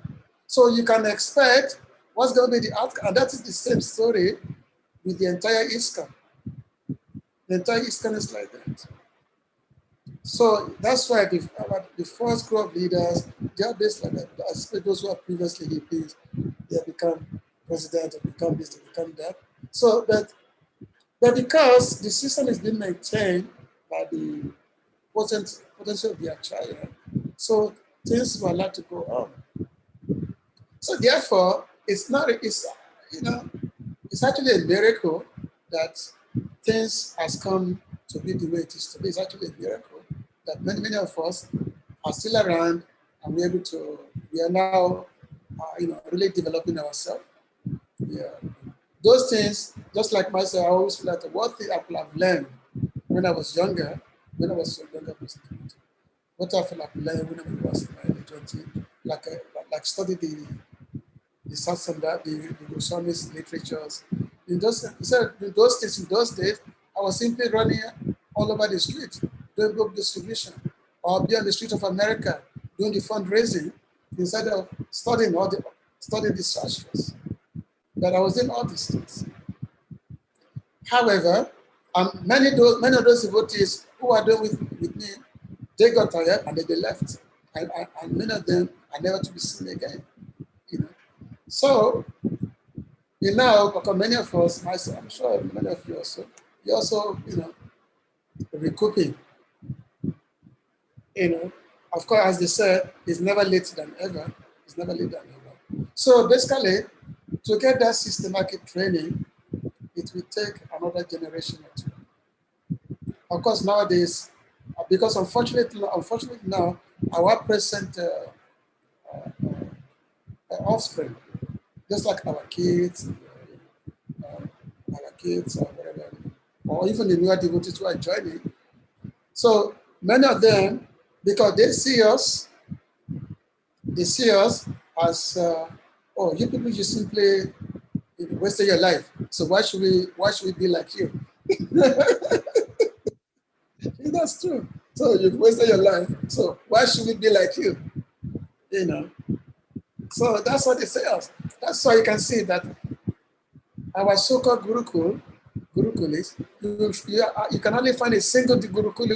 Speaker 3: So you can expect what's going to be the outcome. And that is the same story with the entire ISKCON. The entire ISKCON is like that. So that's why the first group of leaders, they are based like that. Especially those who are previously hippies, they have become president, they become this, they become that. So, but because the system is being maintained by the potential of the acharya, so things were allowed to go on. So therefore, it's actually a miracle that things has come to be the way it is today. It's actually a miracle that many of us are still around and we are now, really developing ourselves. Yeah. Those things, just like myself, I always feel like what thing I could have learned when I was younger, what I feel like learned when I was in my early 20s, like study the Satsanga, the Goswami's literatures. In those days, I was simply running all over the street, doing book distribution, or be on the street of America, doing the fundraising, instead of studying the scriptures. But I was doing all these things. However, many of those devotees who are doing with me, they got tired and they left. And many of them are never to be seen again. You know. So, because many of us, myself, I'm sure many of you also, recouping. Of course, as they said, it's never late than ever. It's never late than ever. So basically, to get that systematic training, it will take another generation or two. Of course, nowadays, because unfortunately now, our present offspring, just like our kids, or whatever, or even the newer devotees who are joining. So many of them, because they see us as, you people just simply wasted your life. So why should we be like you? That's true. So you've wasted your life. So why should we be like you? So that's what they say us. That's why you can see that our so-called Gurukulis, you can only find a single Gurukul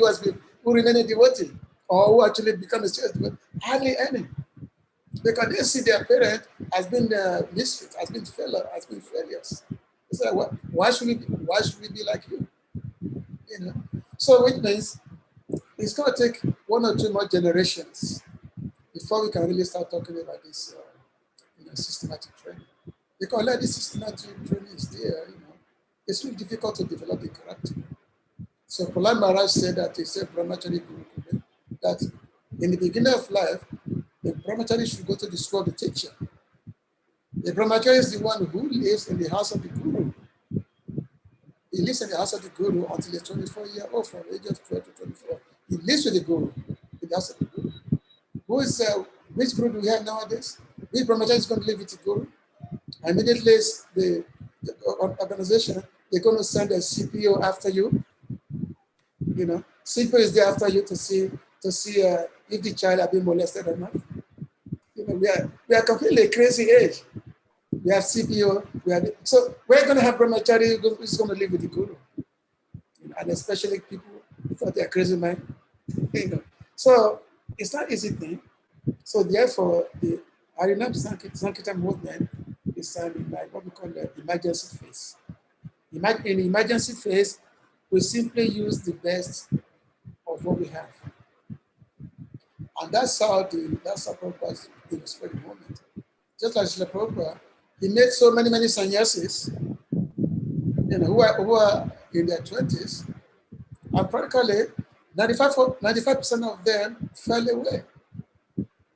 Speaker 3: who remain a devotee or who actually become a student devotee. Hardly any. Because they see their parent has been misfit, has been failures. They say, why should we be like you? So which means it's going to take one or two more generations before we can really start talking about this systematic training. Because like this systematic training is there, it's really difficult to develop the character. So Prahlad Maharaj said that, he said Brahmachari Guru, that in the beginning of life, the Brahmachari should go to the school of the teacher. The Brahmachari is the one who lives in the house of the Guru. He lives in the house of the Guru until he's 24 years old, from the age of 12 to 24. He lives with the Guru, in the house of the Guru. Which Guru do we have nowadays? Which Brahmachari is going to live with the Guru? Immediately, the organization, they're going to send a CPO after you. CPO is there after you to see if the child has been molested or not. We are completely crazy age. We have CPO. So we're going to have Brahmachari who's going to live with the Guru, and especially people who thought they're crazy mind. So it's not easy thing. So therefore, the Harinam Sankirtan movement is in what we call the emergency phase. In the emergency phase, we simply use the best of what we have. And that's how Prabhupada spread the movement. Just like Srila Prabhupada, he made so many sannyasis, who are in their 20s, and practically 95% of them fell away.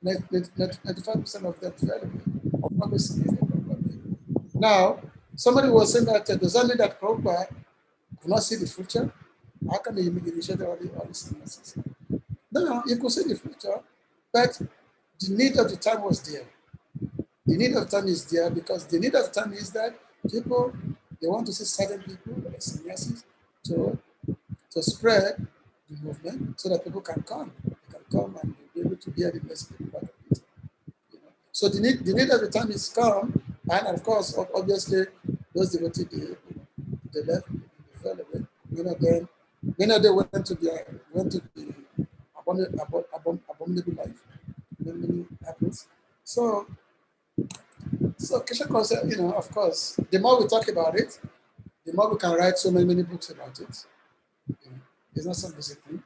Speaker 3: 95% of them fell away. Now, somebody was saying that does that mean that Prabhupada could not see the future? How can he initiate all these things? No, he could see the future, but the need of the time was there. The need of the time is there because the need of the time is that people, they want to see certain people, like sannyasis, to spread the movement so that people can come. They can come and be able to hear the message about it. So the need of the time is come, and of course, obviously, those devotees, they left, they fell away. Many of them went to the abominable life. Many happens. So Krishna concept, of course, the more we talk about it, the more we can write so many books about it. It's not some basic thing.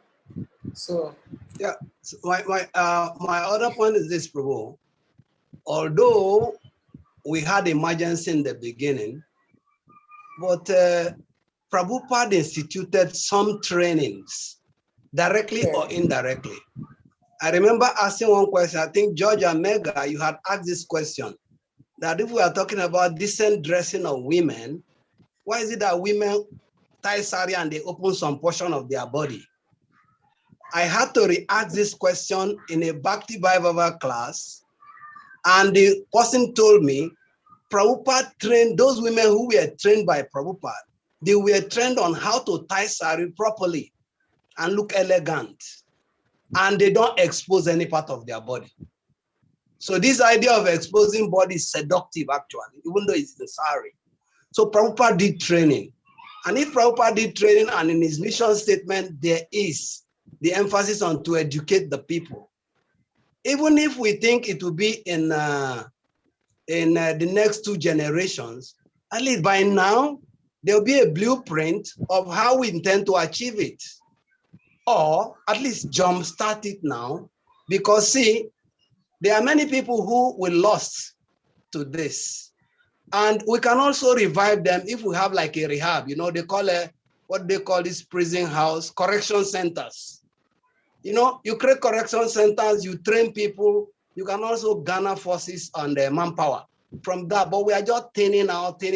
Speaker 3: So
Speaker 5: yeah, so my other point is this, Prabhu. Although we had emergency in the beginning, but Prabhupada instituted some trainings, directly or indirectly. I remember asking one question, I think George and Mega, you had asked this question, that if we are talking about decent dressing of women, why is it that women tie sari and they open some portion of their body? I had to re-ask this question in a Bhakti Vaibhava class, and the person told me, Prabhupada trained those women who were trained by Prabhupada. They were trained on how to tie sari properly and look elegant, and they don't expose any part of their body. So this idea of exposing body is seductive, actually, even though it's the sari. So Prabhupada did training. And if Prabhupada did training and in his mission statement, there is the emphasis on to educate the people. Even if we think it will be in the next 2 generations, at least by now, there'll be a blueprint of how we intend to achieve it. Or at least jumpstart it now. Because see, there are many people who were lost to this. And we can also revive them if we have like a rehab, they call it, what they call this prison house, correction centers. You create correction centers, you train people, you can also garner forces on the manpower from that, but we are just thinning out. And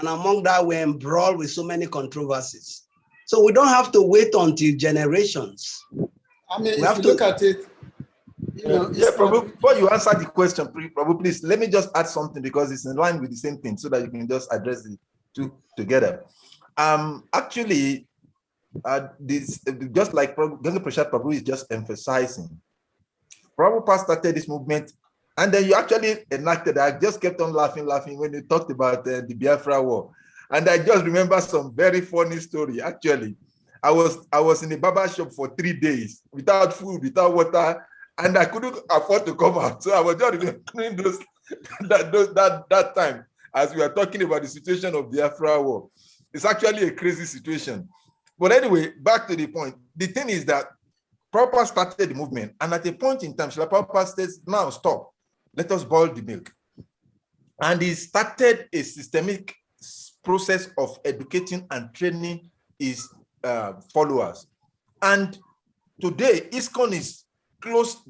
Speaker 5: among that, we're embroiled with so many controversies. So we don't have to wait until generations.
Speaker 3: I mean, if you look at it,
Speaker 2: Prabhu, before you answer the question, Prabhu, please, let me just add something because it's in line with the same thing so that you can just address the two together. Actually, this, just like Ganga Prashad Prabhu is just emphasizing, Prabhupada started this movement and then you actually enacted. I just kept on laughing when you talked about the Biafra war. And I just remember some very funny story. Actually, I was in a barber shop for 3 days without food, without water, and I couldn't afford to come out. So I was just remembering that time as we were talking about the situation of the Biafra war. It's actually a crazy situation. But anyway, back to the point. The thing is that Prabhupada started the movement, and at a point in time, Srila Prabhupada says, now stop, let us boil the milk. And he started a systemic process of educating and training his followers. And today, ISKCON is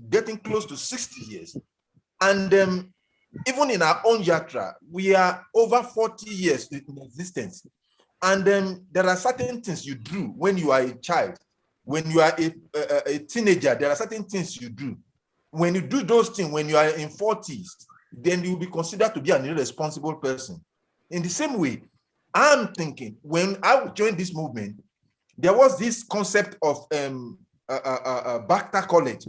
Speaker 2: getting close to 60 years. And even in our own yatra, we are over 40 years in existence. And there are certain things you do when you are a child. When you are a teenager, there are certain things you do. When you do those things, when you are in 40s, then you will be considered to be an irresponsible person. In the same way, I'm thinking, when I joined this movement, there was this concept of Bhakta College.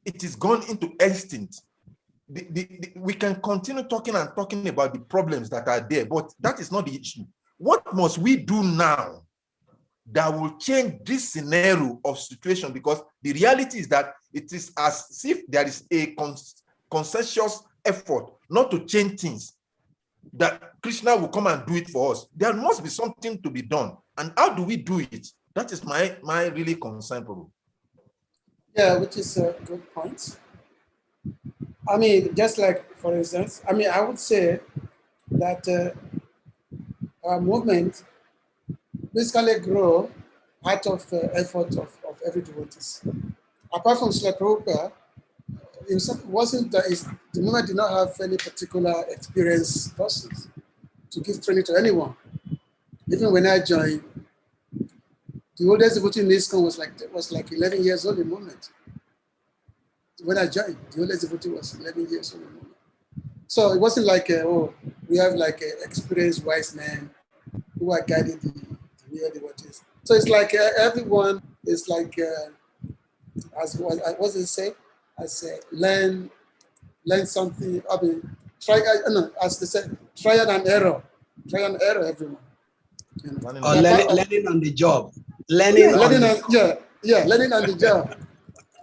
Speaker 2: It is gone into extinct. We can continue talking about the problems that are there, but that is not the issue. What must we do now that will change this scenario of situation? Because the reality is that it is as if there is a consensus effort not to change things, that Krishna will come and do it for us. There must be something to be done. And how do we do it? That is my really concern, Prabhu.
Speaker 3: Yeah, which is a good point. I mean, just like, for instance, I would say that our movement basically grew out of effort of every devotee. Apart from Srila Prabhupada, wasn't that the movement did not have any particular experienced persons to give training to anyone. Even when I joined, the oldest devotee in ISKCON was like 11 years old in the movement. When I joined, the oldest devotee was 11 years old in the movement. So it wasn't like, we have like experienced wise men who are guiding the real devotees. So it's like everyone is like, as what does it say? I say, learn something. I mean, as they said, trial and error, everyone. You know.
Speaker 2: Learning
Speaker 5: Or
Speaker 2: on the job.
Speaker 5: learning on the job. Learning on the job.
Speaker 3: Learning on the job.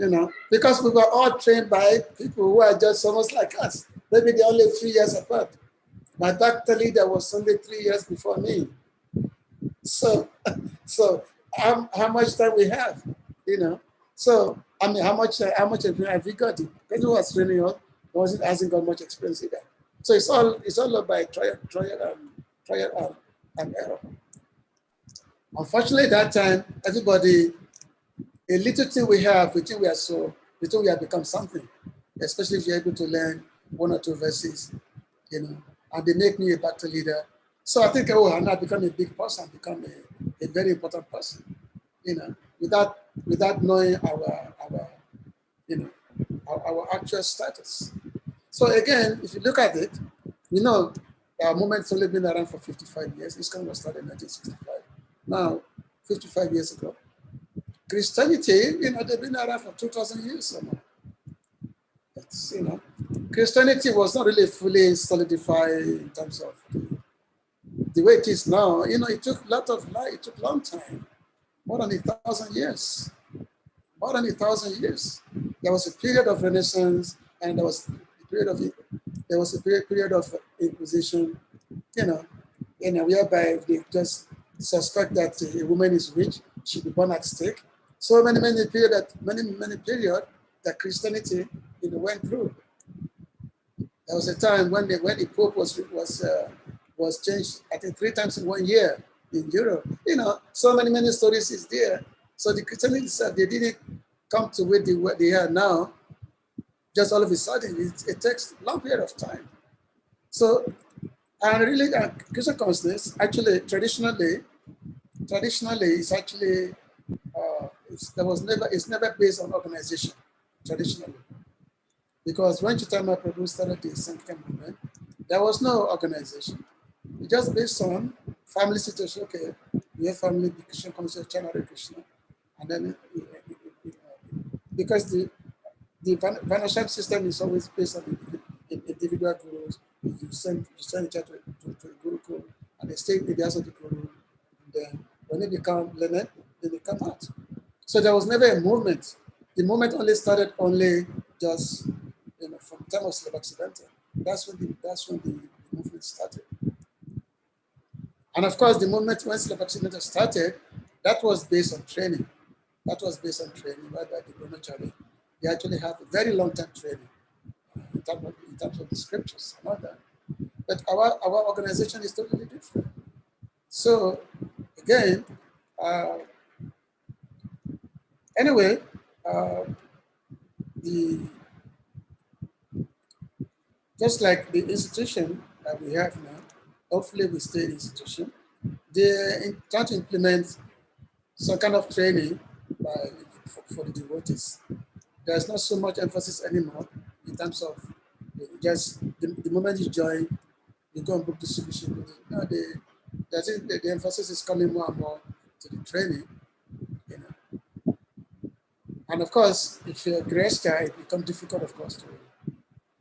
Speaker 3: You know, because we were all trained by people who are just almost like us. Maybe they're only 3 years apart. My doctor leader was only 3 years before me. So how much time we have, you know? So I mean, how much experience have we got? The person who was training us hasn't got much experience either. So it's all about trial and error. Unfortunately, that time everybody, a little thing we have, we think we have become something, especially if you're able to learn 1 or 2 verses, you know, and they make me a battle leader. So I think, I'm not become a big person, become a very important person, you know, without knowing our you know, our actual status. So again, if you look at it, you know, our movement's only been around for 55 years. ISKCON was started in 1965. Now, 55 years ago. Christianity, you know, they've been around for 2,000 years or more. It's, you know, Christianity was not really fully solidified in terms of the way it is now. You know, it took a lot of life. It took a long time, more than 1,000 years. More than 1,000 years. There was a period of Renaissance, and there was a period of Inquisition. You know, whereby they just suspect that a woman is witch, she'll be born at stake. So many period that Christianity, you know, went through. There was a time when the Pope was changed, I think 3 times in 1 year in Europe. You know, so many stories is there. So the Christianity itself, they didn't come to where they are now. Just all of a sudden, it takes a long period of time. So, and really, Christian consciousness actually traditionally, it's actually it's never based on organization traditionally, because when Chaitanya Prabhu started the Sankirtan movement, there was no organization. It just based on family situation. Okay, we have family Krishna conscious, chant Hare Krishna, and then because the Vanasham system is always based on individual gurus. You send a child to a gurukul, and they stay with the house of the guru. And then when they become learned, then they come out. So there was never a movement. The movement only started just, you know, from the time of Srila Bhaktivedanta. That's when the movement started. And of course, the movement when Srila Bhaktivedanta started, that was based on training. Whereby the brahmachari, they actually have a very long-term training in terms of the scriptures and all that. But our organization is totally different. So again, anyway, just like the institution that we have now, hopefully we stay in the institution, they try to implement some kind of training for the devotees. There's not so much emphasis anymore in terms of just the moment you join, you go and book distribution. No, the emphasis is coming more and more to the training, you know. And of course, if you're a Greshka, it becomes difficult, of course, to,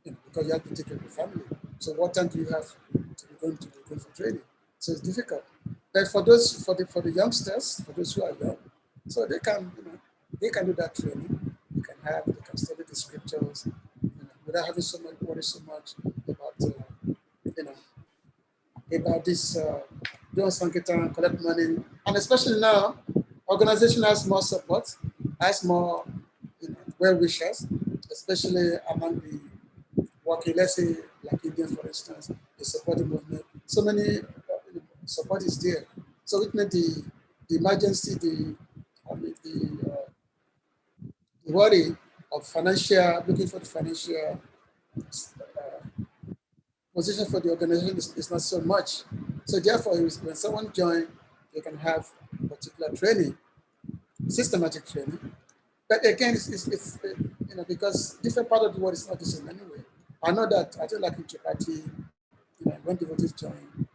Speaker 3: you know, because you have to take care of your family. So what time do you have to be going for training? So it's difficult. But for the youngsters, for those who are young, so they can do that training. They can study the scriptures, you know, without having worry so much about about this doing Sankirtan, collect money, and especially now, organization has more support, has more, you know, well wishers, especially among the working, let's say like Indians, for instance, they support the movement. So many support is there. So it made the emergency, the worry of looking for the financial position for the organization is not so much. So therefore, when someone joins, they can have particular training, systematic training. But again, it's because different part of the world is not the same anyway. I know that, I think like in Chapati, when devotees join,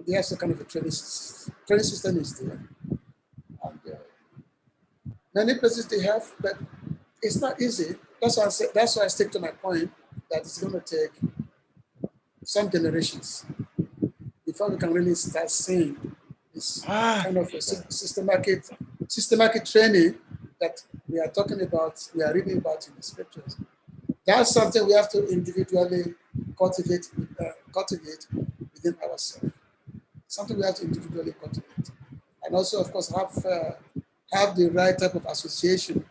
Speaker 3: they have some kind of a training system is there. And many places they have, but it's not easy. That's why I stick to my point that it's going to take some generations before we can really start seeing this kind of a systematic training that we are talking about, we are reading about in the scriptures. That's something we have to individually cultivate within ourselves. Something we have to individually cultivate, and also, of course, have the right type of association.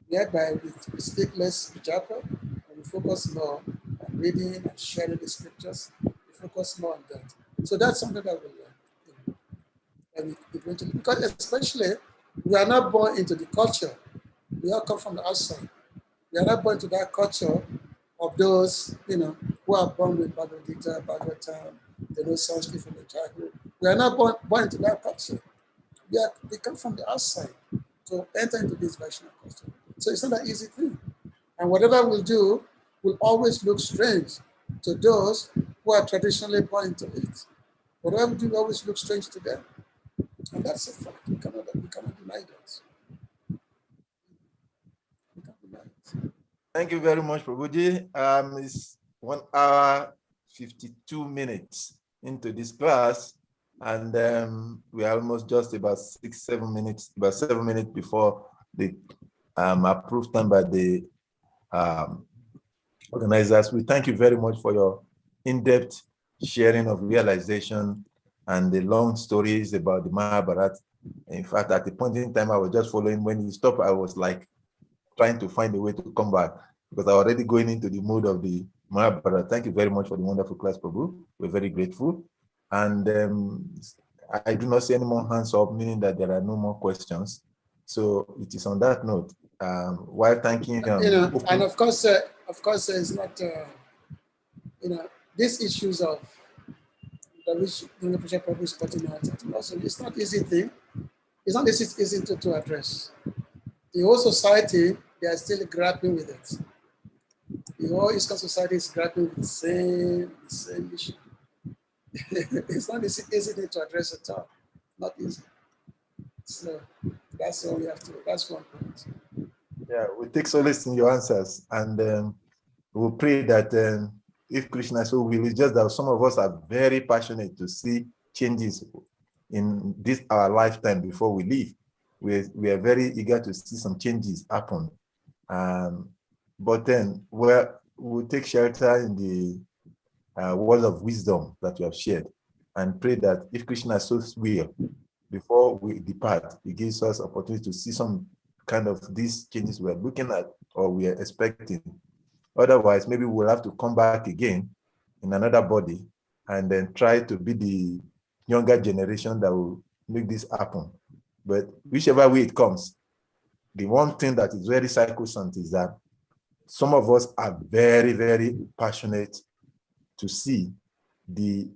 Speaker 3: Whereby we speak less spiritual, and we focus more on reading and sharing the scriptures. We focus more on that. So that's something that we'll learn. And eventually, because especially we are not born into the culture. We all come from the outside. We are not born into that culture of those, who are born with Bhagavad Gita, Bhagavatam, they know Sanskrit from the childhood. We are not born into that culture. We come from the outside to enter into this version of culture. So it's not an easy thing. And whatever we'll do will always look strange to those who are traditionally born into it. Whatever we do will always look strange to them. And that's a fact. We cannot deny that. We cannot deny it.
Speaker 2: Thank you very much, Prabhuji. It's 1 hour, 52 minutes into this class. And we are almost just about 7 minutes before the approved time by the organizers. We thank you very much for your in-depth sharing of realization and the long stories about the Mahabharata. In fact, at the point in time, I was just following. When you stopped, I was like trying to find a way to come back because I was already going into the mood of the Mahabharata. Thank you very much for the wonderful class, Prabhu. We're very grateful. And I do not see any more hands up, meaning that there are no more questions. So it is on that note, while thanking
Speaker 3: and of course, it's not these issues of which the Prabhu is putting out. Also, it's not easy thing. It's not easy to address. The whole society, they are still grappling with it. The whole Eastern society is grappling with the same issue. It's not easy to address at all. Not easy. So that's all we have to. That's one point.
Speaker 2: Yeah, we take solace in your answers, and we'll pray that if Krishna so will, it's just that some of us are very passionate to see changes in this our lifetime before we leave. We are very eager to see some changes happen, but then we'll take shelter in the word of wisdom that you have shared, and pray that if Krishna so will, before we depart, he gives us opportunity to see some kind of these changes we're looking at or we are expecting. Otherwise, maybe we'll have to come back again in another body and then try to be the younger generation that will make this happen. But whichever way it comes, the one thing that is very sacrosanct is that some of us are very, very passionate to see the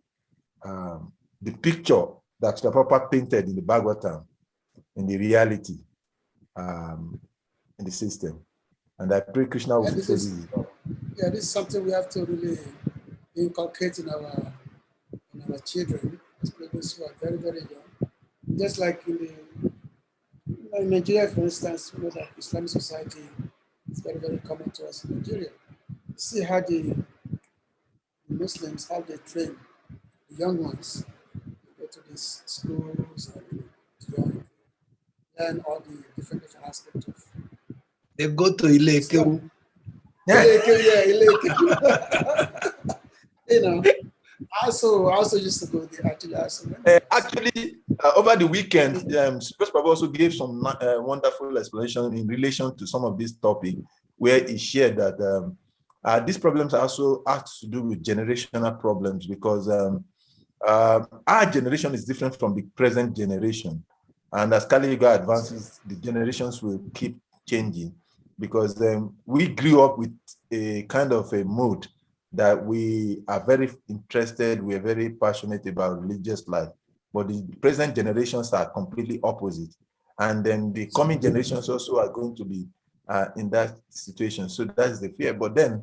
Speaker 2: picture that the Prabhupada painted in the Bhagavatam, in the reality, in the system. And I pray Krishna will fulfill this.
Speaker 3: Yeah, this is something we have to really inculcate in our children, especially those who are very, very young. Just like in Nigeria, for instance, that Islamic society is very, very common to us in Nigeria. See how the Muslims, how they train the young ones. They go to these schools and learn all the different aspects of.
Speaker 5: They go to Ileke.
Speaker 3: Ileke. I also used to go there.
Speaker 2: Actually, over the weekend, Prabhu also gave some wonderful explanation in relation to some of this topic, where he shared that these problems also have to do with generational problems because our generation is different from the present generation. And as Kali Yuga advances, the generations will keep changing, because we grew up with a kind of a mood that we are very interested, we are very passionate about religious life. But the present generations are completely opposite. And then the coming generations also are going to be in that situation. So that's the fear. But then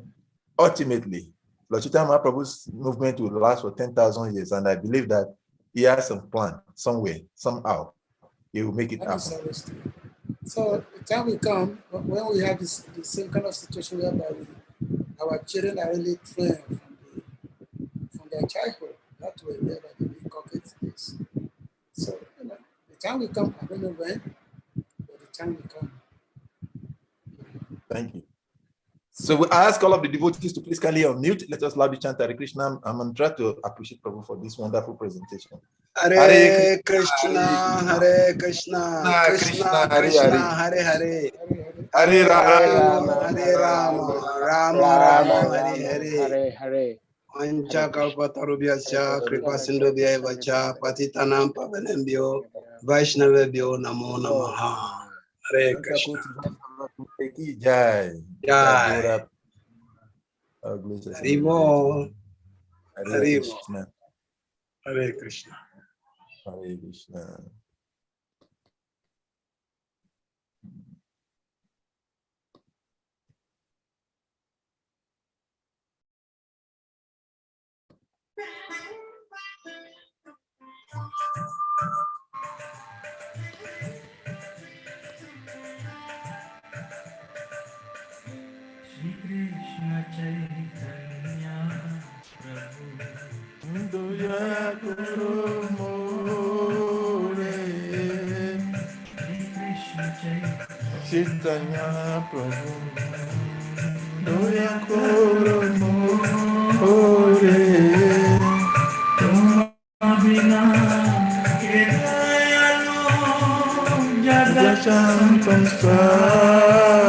Speaker 2: ultimately, Lord Chaitanya Mahaprabhu's movement will last for 10,000 years. And I believe that he has some plan somewhere, somehow. He will make it happen.
Speaker 3: So the time will come when we have the same kind of situation whereby our children are really trained from their childhood. That way, whereby they inculcate this. So, the time will come, I don't know when, but the time will come.
Speaker 2: Thank you. So we ask all of the devotees to please kindly unmute. Let us loudly chant Hare Krishna. I'm going to try to appreciate Prabhu for this wonderful presentation.
Speaker 5: Hare Krishna, Hare Krishna, Krishna Krishna, Hare Hare,
Speaker 2: Hare
Speaker 5: Rama, Hare Rama, Rama Rama, Hare Hare.
Speaker 4: Hare.
Speaker 5: Ancha kalpatarubhyasya kripa sindhubhya vacha patitanam pavanembhyo vaishnavebhyo namo namaha. Hare Krishna.
Speaker 2: Jai.
Speaker 5: Jai. Haribo.
Speaker 2: Hare Krishna.
Speaker 5: Hare Krishna.
Speaker 2: Hare Krishna.
Speaker 6: Shri Krishna Chaitanya Prabhu
Speaker 2: Doya Guru More.
Speaker 6: Shri Krishna
Speaker 2: Chaitanya Prabhu Doya Guru More.
Speaker 6: Tumabina Kedayalo Jagat
Speaker 2: Samsara